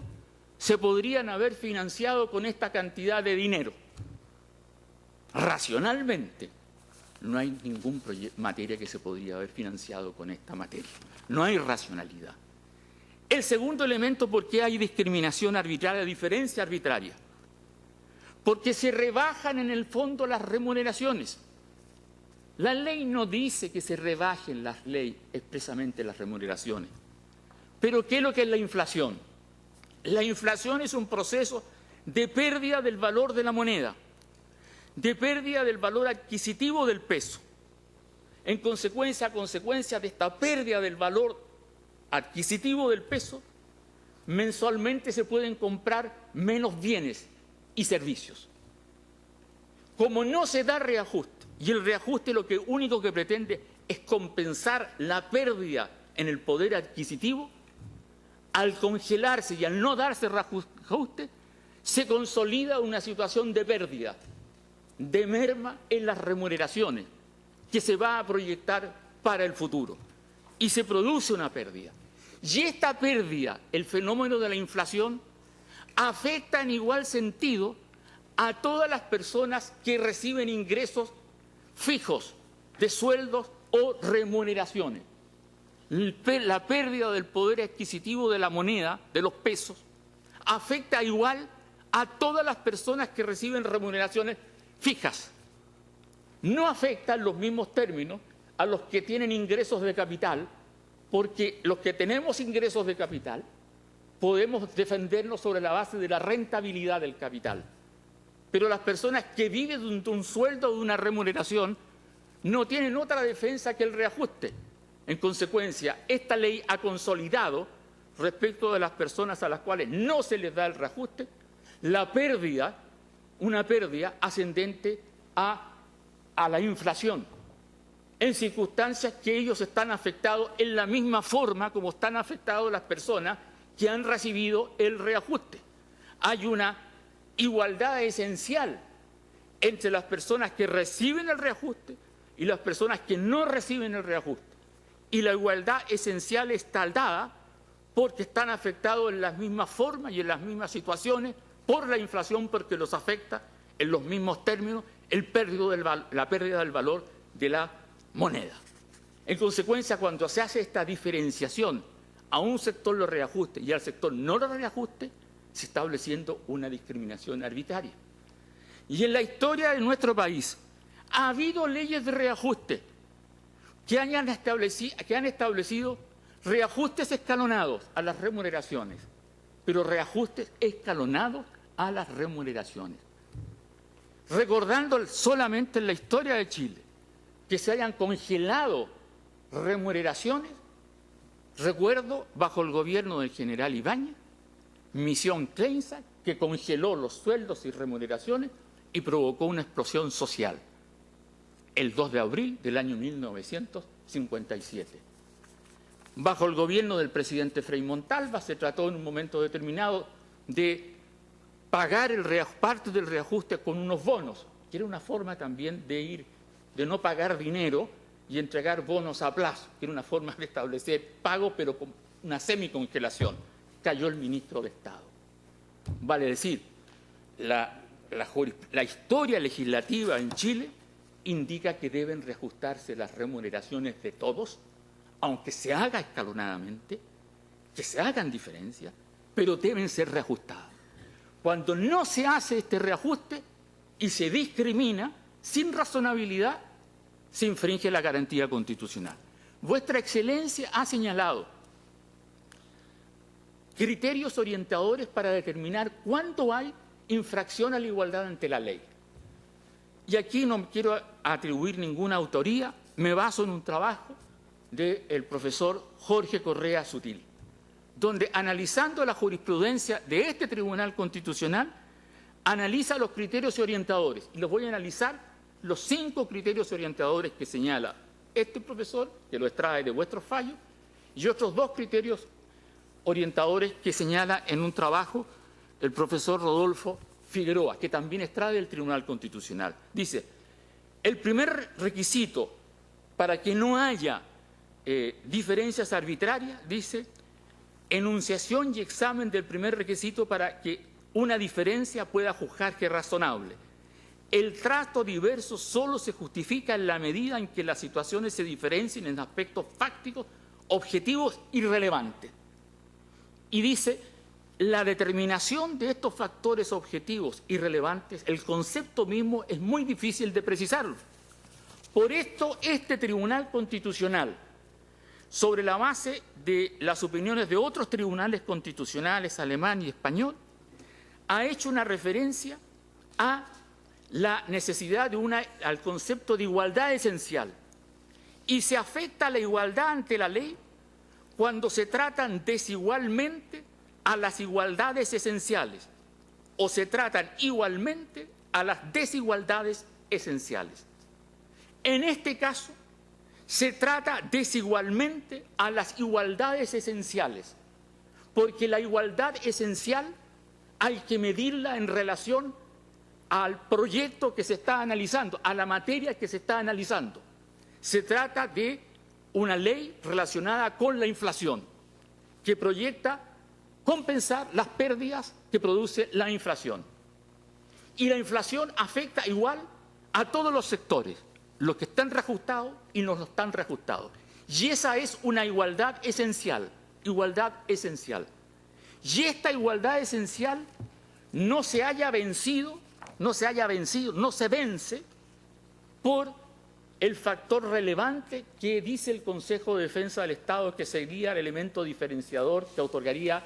C: se podrían haber financiado con esta cantidad de dinero? Racionalmente, no hay ninguna materia que se podría haber financiado con esta materia. No hay racionalidad. El segundo elemento, ¿por qué hay discriminación arbitraria, diferencia arbitraria? Porque se rebajan en el fondo las remuneraciones. La ley no dice que se rebajen las leyes expresamente las remuneraciones. Pero ¿qué es lo que es la inflación? La inflación es un proceso de pérdida del valor de la moneda, de pérdida del valor adquisitivo del peso. En consecuencia de esta pérdida del valor adquisitivo del peso, mensualmente se pueden comprar menos bienes y servicios. Como no se da reajuste, y el reajuste lo único que pretende es compensar la pérdida en el poder adquisitivo, al congelarse y al no darse reajuste, se consolida una situación de pérdida, de merma en las remuneraciones, que se va a proyectar para el futuro. Y se produce una pérdida. Y esta pérdida, el fenómeno de la inflación, afecta en igual sentido a todas las personas que reciben ingresos fijos de sueldos o remuneraciones. La pérdida del poder adquisitivo de la moneda, de los pesos, afecta igual a todas las personas que reciben remuneraciones fijas. No afecta en los mismos términos a los que tienen ingresos de capital, porque los que tenemos ingresos de capital podemos defendernos sobre la base de la rentabilidad del capital. pero las personas que viven de un sueldo o de una remuneración no tienen otra defensa que el reajuste. En consecuencia, esta ley ha consolidado, respecto de las personas a las cuales no se les da el reajuste, la pérdida, una pérdida ascendente a la inflación, en circunstancias que ellos están afectados en la misma forma como están afectados las personas que han recibido el reajuste. Hay una igualdad esencial entre las personas que reciben el reajuste y las personas que no reciben el reajuste. Y la igualdad esencial está dada porque están afectados en las mismas formas y en las mismas situaciones por la inflación, porque los afecta en los mismos términos la pérdida del valor de la moneda. En consecuencia, cuando se hace esta diferenciación, a un sector lo reajuste y al sector no lo reajuste, se está estableciendo una discriminación arbitraria. Y en la historia de nuestro país ha habido leyes de reajuste que han establecido reajustes escalonados a las remuneraciones, pero reajustes escalonados a las remuneraciones. Recordando solamente en la historia de Chile que se hayan congelado remuneraciones, recuerdo bajo el gobierno del general Ibáñez, Misión Cleinsa, que congeló los sueldos y remuneraciones y provocó una explosión social el 2 de abril del año 1957. Bajo el gobierno del presidente Frei Montalva se trató en un momento determinado de pagar parte del reajuste con unos bonos, que era una forma también de no pagar dinero y entregar bonos a plazo, que era una forma de establecer pago pero con una semicongelación. Cayó el ministro de Estado. Vale decir, la historia legislativa en Chile indica que deben reajustarse las remuneraciones de todos, aunque se haga escalonadamente, que se hagan diferencias, pero deben ser reajustadas. Cuando no se hace este reajuste y se discrimina sin razonabilidad, se infringe la garantía constitucional. Vuestra Excelencia ha señalado criterios orientadores para determinar cuándo hay infracción a la igualdad ante la ley. Y aquí no quiero atribuir ninguna autoría, me baso en un trabajo del profesor Jorge Correa Sutil, donde analizando la jurisprudencia de este Tribunal Constitucional, analiza los criterios orientadores. Y los voy a analizar los 5 criterios orientadores que señala este profesor, que lo extrae de vuestros fallos, y otros 2 criterios orientadores que señala en un trabajo el profesor Rodolfo Figueroa, que también extrae del Tribunal Constitucional. Dice, el primer requisito para que no haya diferencias arbitrarias, dice, enunciación y examen del primer requisito para que una diferencia pueda juzgarse razonable. El trato diverso solo se justifica en la medida en que las situaciones se diferencien en aspectos fácticos, objetivos y relevantes. Y dice, la determinación de estos factores objetivos y relevantes, el concepto mismo es muy difícil de precisarlo. Por esto, este Tribunal Constitucional, sobre la base de las opiniones de otros tribunales constitucionales, alemán y español, ha hecho una referencia a la necesidad al concepto de igualdad esencial. Y se afecta a la igualdad ante la ley cuando se tratan desigualmente a las igualdades esenciales o se tratan igualmente a las desigualdades esenciales. En este caso, se trata desigualmente a las igualdades esenciales, porque la igualdad esencial hay que medirla en relación al proyecto que se está analizando, a la materia que se está analizando. Se trata de una ley relacionada con la inflación, que proyecta compensar las pérdidas que produce la inflación. Y la inflación afecta igual a todos los sectores, los que están reajustados y los no están reajustados. Y esa es una igualdad esencial, igualdad esencial. Y esta igualdad esencial no se vence por el factor relevante que dice el Consejo de Defensa del Estado, que sería el elemento diferenciador que otorgaría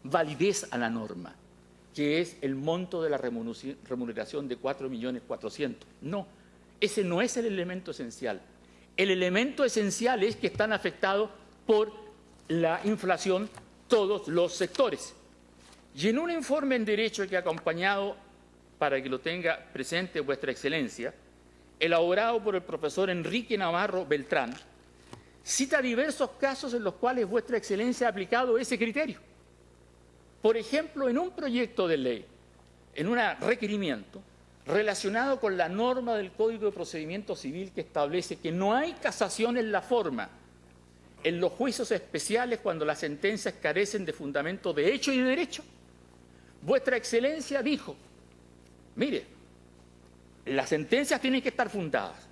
C: validez a la norma. que es el monto de la remuneración de 4.400.000. No, ese no es el elemento esencial. El elemento esencial es que están afectados por la inflación todos los sectores. Y en un informe en Derecho que ha acompañado, para que lo tenga presente Vuestra Excelencia, elaborado por el profesor Enrique Navarro Beltrán, cita diversos casos en los cuales Vuestra Excelencia ha aplicado ese criterio. Por ejemplo, en un proyecto de ley, en un requerimiento relacionado con la norma del Código de Procedimiento Civil que establece que no hay casación en la forma en los juicios especiales cuando las sentencias carecen de fundamento de hecho y de derecho, Vuestra Excelencia dijo, mire, las sentencias tienen que estar fundadas.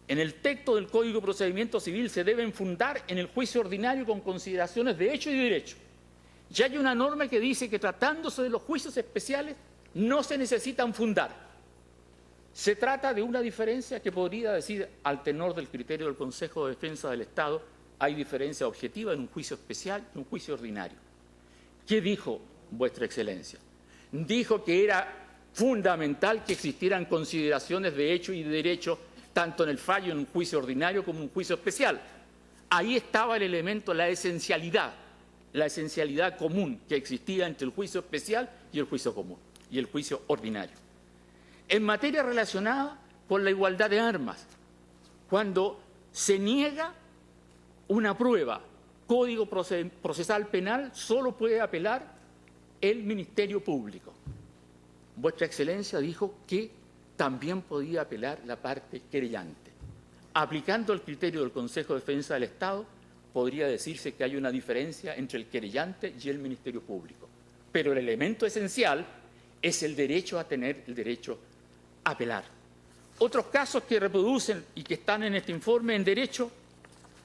C: En el texto del Código de Procedimiento Civil se deben fundar en el juicio ordinario con consideraciones de hecho y de derecho. Ya hay una norma que dice que tratándose de los juicios especiales no se necesitan fundar. Se trata de una diferencia que podría decir, al tenor del criterio del Consejo de Defensa del Estado, hay diferencia objetiva en un juicio especial y un juicio ordinario. ¿Qué dijo Vuestra Excelencia? Dijo que era fundamental que existieran consideraciones de hecho y de derecho tanto en el fallo en un juicio ordinario como en un juicio especial. Ahí estaba el elemento, la esencialidad común que existía entre el juicio especial y el juicio común, y el juicio ordinario. En materia relacionada con la igualdad de armas, cuando se niega una prueba, Código Procesal Penal, solo puede apelar el Ministerio Público. Vuestra Excelencia dijo que también podía apelar la parte querellante. Aplicando el criterio del Consejo de Defensa del Estado, podría decirse que hay una diferencia entre el querellante y el Ministerio Público. Pero el elemento esencial es el derecho a tener el derecho a apelar. Otros casos que reproducen y que están en este informe en derecho,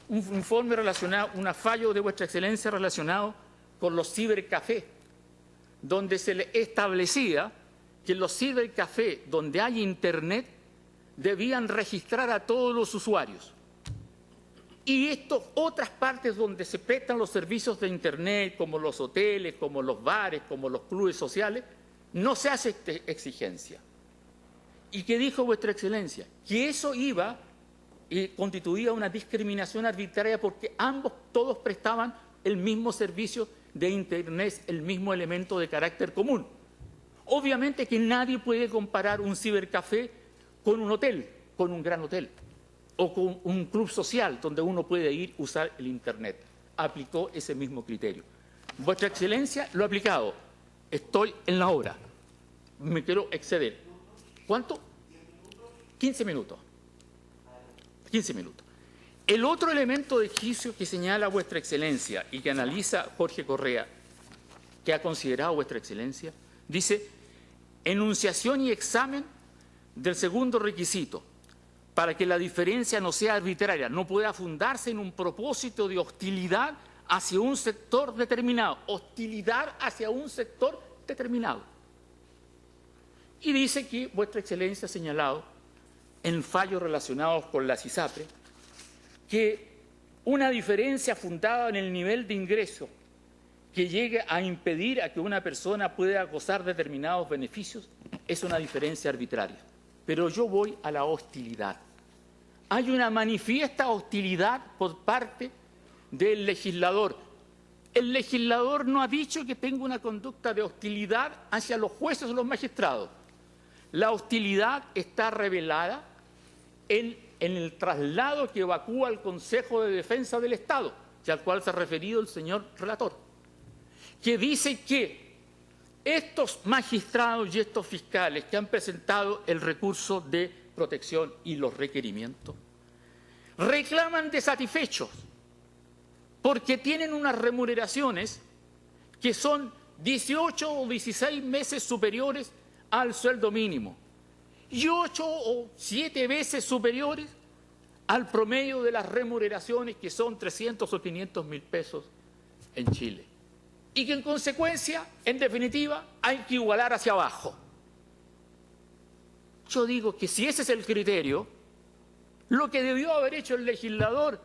C: un informe relacionado, un fallo de Vuestra Excelencia relacionado con los cibercafés, donde se le establecía que en los cibercafés donde hay Internet debían registrar a todos los usuarios. Y estas otras partes donde se prestan los servicios de Internet, como los hoteles, como los bares, como los clubes sociales, no se hace exigencia. ¿Y qué dijo Vuestra Excelencia? Que eso iba y constituía una discriminación arbitraria porque todos prestaban el mismo servicio de Internet, el mismo elemento de carácter común. Obviamente que nadie puede comparar un cibercafé con un hotel, con un gran hotel, o con un club social donde uno puede ir a usar el Internet. Aplicó ese mismo criterio. Vuestra Excelencia lo ha aplicado. Estoy en la hora. Me quiero exceder. ¿Cuánto? 15 minutos. 15 minutos. El otro elemento de juicio que señala Vuestra Excelencia y que analiza Jorge Correa, que ha considerado Vuestra Excelencia, dice: enunciación y examen del segundo requisito, para que la diferencia no sea arbitraria, no pueda fundarse en un propósito de hostilidad hacia un sector determinado, hostilidad hacia un sector determinado. Y dice que Vuestra Excelencia ha señalado en fallos relacionados con la CISAPRE que una diferencia fundada en el nivel de ingreso que llegue a impedir a que una persona pueda gozar determinados beneficios es una diferencia arbitraria. Pero yo voy a la hostilidad. Hay una manifiesta hostilidad por parte del legislador. El legislador no ha dicho que tenga una conducta de hostilidad hacia los jueces o los magistrados. La hostilidad está revelada en el traslado que evacúa al Consejo de Defensa del Estado, y al cual se ha referido el señor relator, que dice que estos magistrados y estos fiscales que han presentado el recurso de protección y los requerimientos reclaman desatisfechos porque tienen unas remuneraciones que son 18 o 16 meses superiores al sueldo mínimo y 8 o 7 veces superiores al promedio de las remuneraciones, que son 300 o 500 mil pesos en Chile. Y que en consecuencia, en definitiva, hay que igualar hacia abajo. Yo digo que si ese es el criterio, lo que debió haber hecho el legislador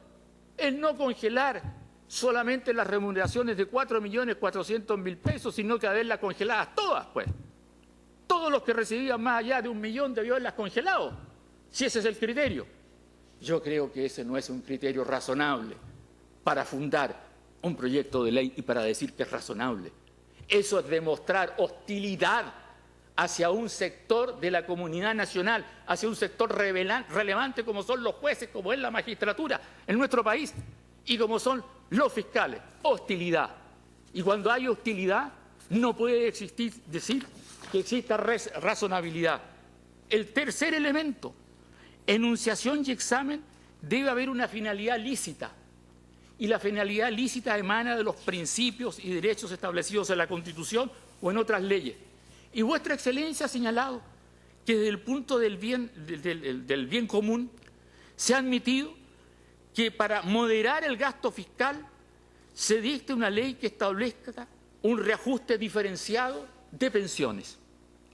C: es no congelar solamente las remuneraciones de 4.400.000 pesos, sino que haberlas congeladas todas, pues. Todos los que recibían más allá de 1 millón debió haberlas congelado, si ese es el criterio. Yo creo que ese no es un criterio razonable para fundar un proyecto de ley y para decir que es razonable. Eso es demostrar hostilidad hacia un sector de la comunidad nacional, hacia un sector relevante como son los jueces, como es la magistratura en nuestro país y como son los fiscales. Hostilidad. Y cuando hay hostilidad no puede decir que exista razonabilidad. El tercer elemento, enunciación y examen, debe haber una finalidad lícita. Y la finalidad lícita emana de los principios y derechos establecidos en la Constitución o en otras leyes. Y Vuestra Excelencia ha señalado que desde el punto del bien común se ha admitido que para moderar el gasto fiscal se dicte una ley que establezca un reajuste diferenciado de pensiones.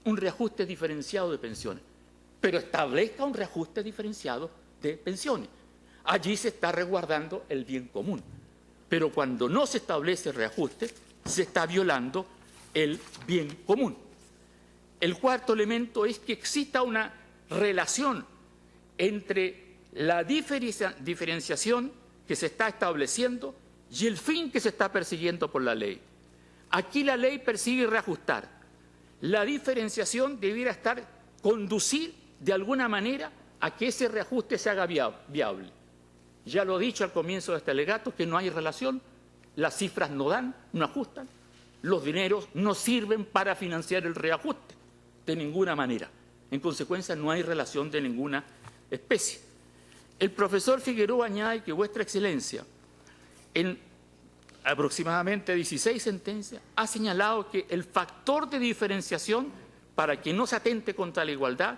C: Un reajuste diferenciado de pensiones. Pero establezca un reajuste diferenciado de pensiones. Allí se está resguardando el bien común. Pero cuando no se establece reajuste, se está violando el bien común. El cuarto elemento es que exista una relación entre la diferenciación que se está estableciendo y el fin que se está persiguiendo por la ley. Aquí la ley persigue reajustar. La diferenciación debiera conducir de alguna manera a que ese reajuste se haga viable. Ya lo he dicho al comienzo de este alegato, que no hay relación, las cifras no dan, no ajustan, los dineros no sirven para financiar el reajuste de ninguna manera. En consecuencia, no hay relación de ninguna especie. El profesor Figueroa añade que Vuestra Excelencia, en aproximadamente 16 sentencias, ha señalado que el factor de diferenciación, para que no se atente contra la igualdad,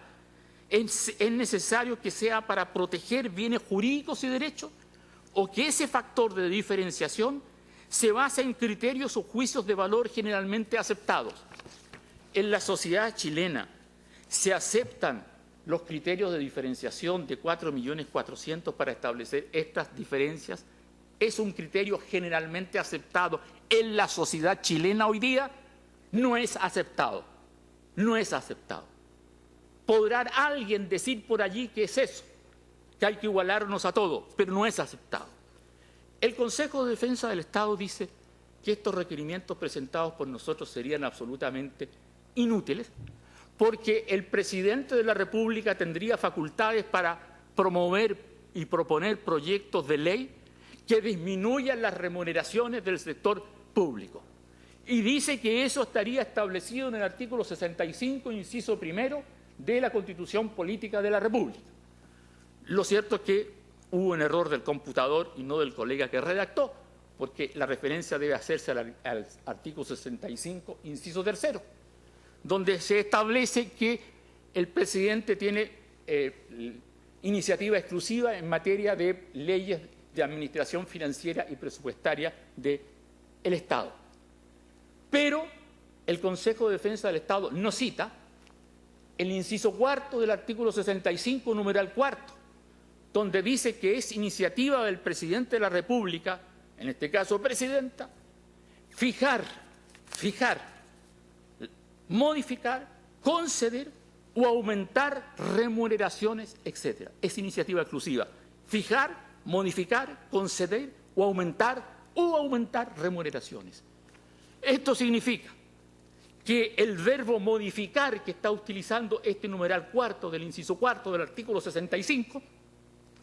C: es necesario que sea para proteger bienes jurídicos y derechos, o que ese factor de diferenciación se basa en criterios o juicios de valor generalmente aceptados. En la sociedad chilena se aceptan los criterios de diferenciación de 4.400.000 para establecer estas diferencias. Es un criterio generalmente aceptado en la sociedad chilena hoy día. No es aceptado. No es aceptado. Podrá alguien decir por allí que es eso, que hay que igualarnos a todos, pero no es aceptado. El Consejo de Defensa del Estado dice que estos requerimientos presentados por nosotros serían absolutamente inútiles, porque el presidente de la República tendría facultades para promover y proponer proyectos de ley que disminuyan las remuneraciones del sector público. Y dice que eso estaría establecido en el artículo 65, inciso primero, de la Constitución Política de la República. Lo cierto es que hubo un error del computador y no del colega que redactó, porque la referencia debe hacerse al artículo 65, inciso tercero, donde se establece que el presidente tiene iniciativa exclusiva en materia de leyes de administración financiera y presupuestaria del Estado. Pero el Consejo de Defensa del Estado no cita el inciso cuarto del artículo 65, numeral cuarto, donde dice que es iniciativa del presidente de la República, en este caso presidenta, fijar, modificar, conceder o aumentar remuneraciones, etc. Es iniciativa exclusiva. Fijar, modificar, conceder o aumentar remuneraciones. Esto significa que el verbo modificar que está utilizando este numeral cuarto del inciso cuarto del artículo 65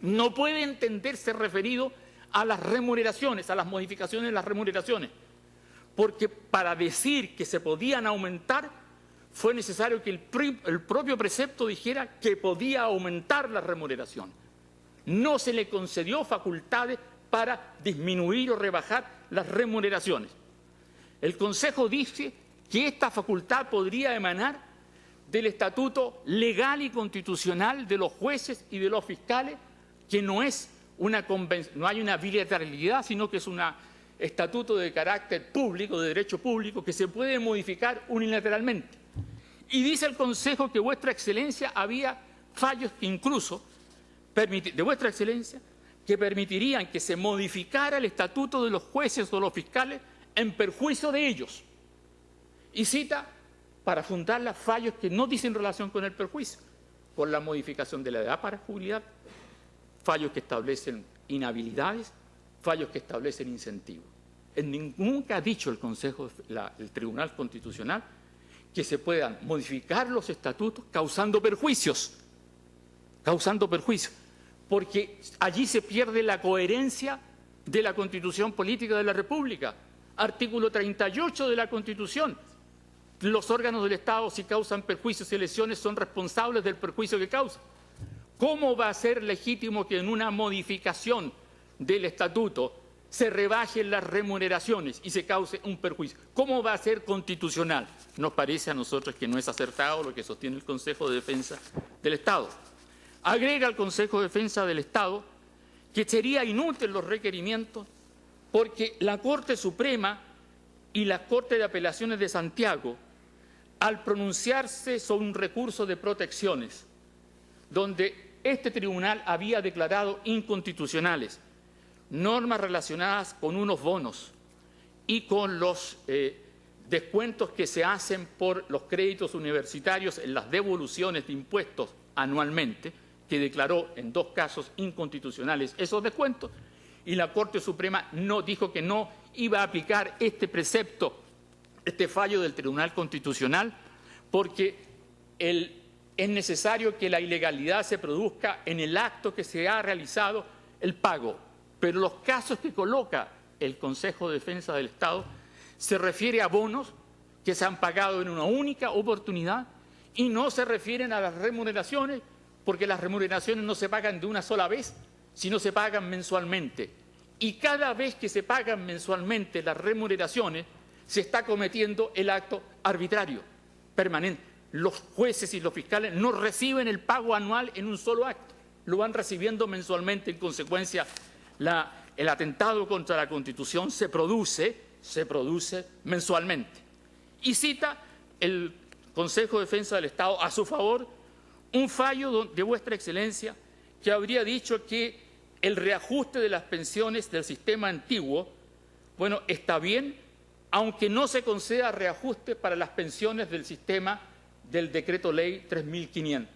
C: no puede entenderse referido a las remuneraciones, a las modificaciones de las remuneraciones, porque para decir que se podían aumentar fue necesario que el propio precepto dijera que podía aumentar la remuneración. No se le concedió facultades para disminuir o rebajar las remuneraciones. El Consejo dice que esta facultad podría emanar del estatuto legal y constitucional de los jueces y de los fiscales, que no hay una bilateralidad, sino que es un estatuto de carácter público, de derecho público, que se puede modificar unilateralmente. Y dice el Consejo que Vuestra Excelencia había fallos que incluso de Vuestra Excelencia que permitirían que se modificara el estatuto de los jueces o los fiscales en perjuicio de ellos. Y cita, para fundarla, fallos que no dicen relación con el perjuicio, por la modificación de la edad para jubilidad, fallos que establecen inhabilidades, fallos que establecen incentivos. Nunca ha dicho el Tribunal Constitucional que se puedan modificar los estatutos causando perjuicios, porque allí se pierde la coherencia de la Constitución Política de la República. Artículo 38 de la Constitución. Los órganos del Estado, si causan perjuicios y lesiones, son responsables del perjuicio que causan. ¿Cómo va a ser legítimo que en una modificación del estatuto se rebajen las remuneraciones y se cause un perjuicio? ¿Cómo va a ser constitucional? Nos parece a nosotros que no es acertado lo que sostiene el Consejo de Defensa del Estado. Agrega el Consejo de Defensa del Estado que sería inútil los requerimientos porque la Corte Suprema y la Corte de Apelaciones de Santiago, al pronunciarse sobre un recurso de protecciones, donde este tribunal había declarado inconstitucionales normas relacionadas con unos bonos y con los descuentos que se hacen por los créditos universitarios en las devoluciones de impuestos anualmente, que declaró en 2 casos inconstitucionales esos descuentos, y la Corte Suprema no dijo que no iba a aplicar este precepto, este fallo del Tribunal Constitucional, porque es necesario que la ilegalidad se produzca en el acto que se ha realizado el pago. Pero los casos que coloca el Consejo de Defensa del Estado se refiere a bonos que se han pagado en una única oportunidad y no se refieren a las remuneraciones, porque las remuneraciones no se pagan de una sola vez, sino se pagan mensualmente. Y cada vez que se pagan mensualmente las remuneraciones, se está cometiendo el acto arbitrario permanente. Los jueces y los fiscales no reciben el pago anual en un solo acto, lo van recibiendo mensualmente. En consecuencia, el atentado contra la Constitución se produce mensualmente. Y cita el Consejo de Defensa del Estado a su favor un fallo de Vuestra Excelencia que habría dicho que el reajuste de las pensiones del sistema antiguo, bueno, está bien, aunque no se conceda reajuste para las pensiones del sistema del Decreto Ley 3.500.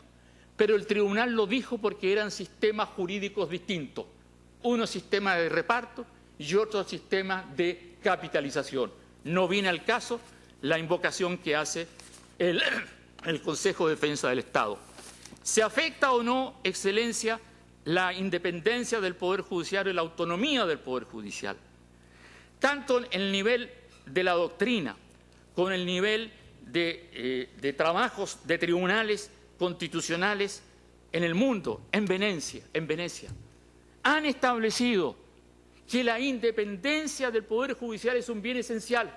C: Pero el tribunal lo dijo porque eran sistemas jurídicos distintos. Uno sistema de reparto y otro sistema de capitalización. No viene al caso la invocación que hace el Consejo de Defensa del Estado. ¿Se afecta o no, Excelencia, la independencia del Poder Judicial y la autonomía del Poder Judicial? Tanto en el nivel de la doctrina, con el nivel de trabajos de tribunales constitucionales en el mundo, en Venecia, han establecido que la independencia del Poder Judicial es un bien esencial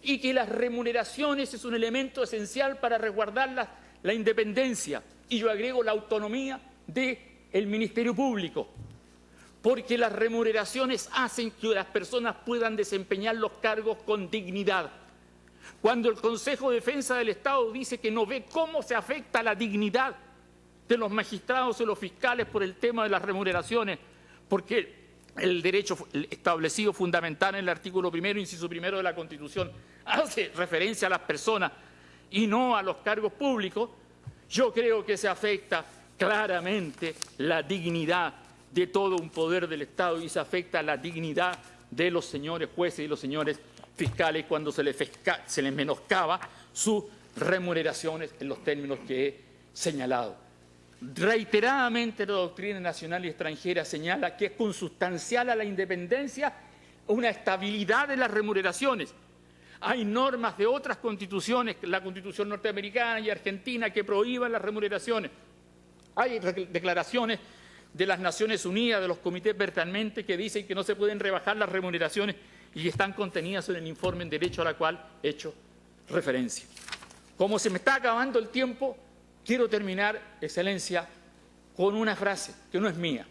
C: y que las remuneraciones es un elemento esencial para resguardar la independencia, y yo agrego la autonomía del Ministerio Público, porque las remuneraciones hacen que las personas puedan desempeñar los cargos con dignidad. Cuando el Consejo de Defensa del Estado dice que no ve cómo se afecta la dignidad de los magistrados y los fiscales por el tema de las remuneraciones, porque el derecho establecido fundamental en el artículo 1, inciso 1 de la Constitución, hace referencia a las personas y no a los cargos públicos, yo creo que se afecta claramente la dignidad de todo un poder del Estado y se afecta la dignidad de los señores jueces y los señores fiscales cuando se les menoscaba sus remuneraciones en los términos que he señalado. Reiteradamente la doctrina nacional y extranjera señala que es consustancial a la independencia una estabilidad de las remuneraciones. Hay normas de otras constituciones, la Constitución norteamericana y argentina, que prohíban las remuneraciones. Hay declaraciones de las Naciones Unidas, de los comités permanentes, que dicen que no se pueden rebajar las remuneraciones y están contenidas en el informe en derecho a la cual he hecho referencia. Como se me está acabando el tiempo, quiero terminar, Excelencia, con una frase que no es mía,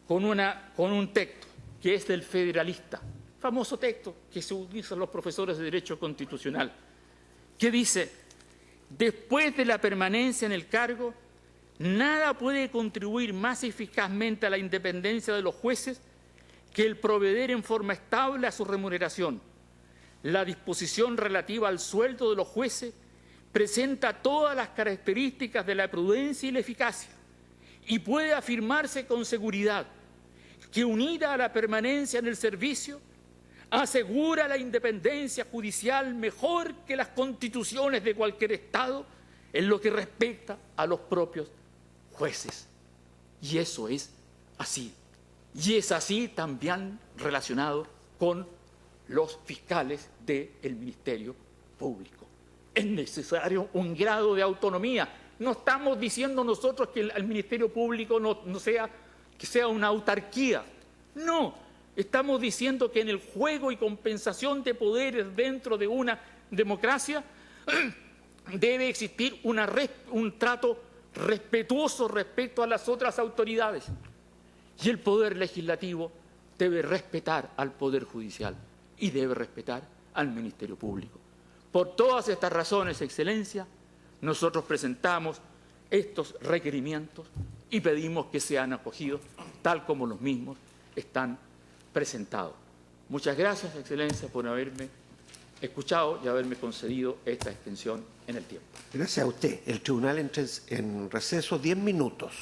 C: con un texto que es del Federalista, famoso texto que se utilizan los profesores de Derecho Constitucional, que dice: después de la permanencia en el cargo, Nada puede contribuir más eficazmente a la independencia de los jueces que el proveer en forma estable a su remuneración. La disposición relativa al sueldo de los jueces presenta todas las características de la prudencia y la eficacia, y puede afirmarse con seguridad que, unida a la permanencia en el servicio, asegura la independencia judicial mejor que las constituciones de cualquier Estado en lo que respecta a los propios jueces. Y eso es así. Y es así también relacionado con los fiscales del Ministerio Público. Es necesario un grado de autonomía. No estamos diciendo nosotros que el Ministerio Público que sea una autarquía. No, estamos diciendo que en el juego y compensación de poderes dentro de una democracia debe existir un trato respetuoso respecto a las otras autoridades. Y el Poder Legislativo debe respetar al Poder Judicial y debe respetar al Ministerio Público. Por todas estas razones, Excelencia, nosotros presentamos estos requerimientos y pedimos que sean acogidos tal como los mismos están presentados. Muchas gracias, Excelencia, por haberme escuchado y haberme concedido esta extensión en el tiempo.
A: Gracias a usted. El tribunal entra en receso 10 minutos.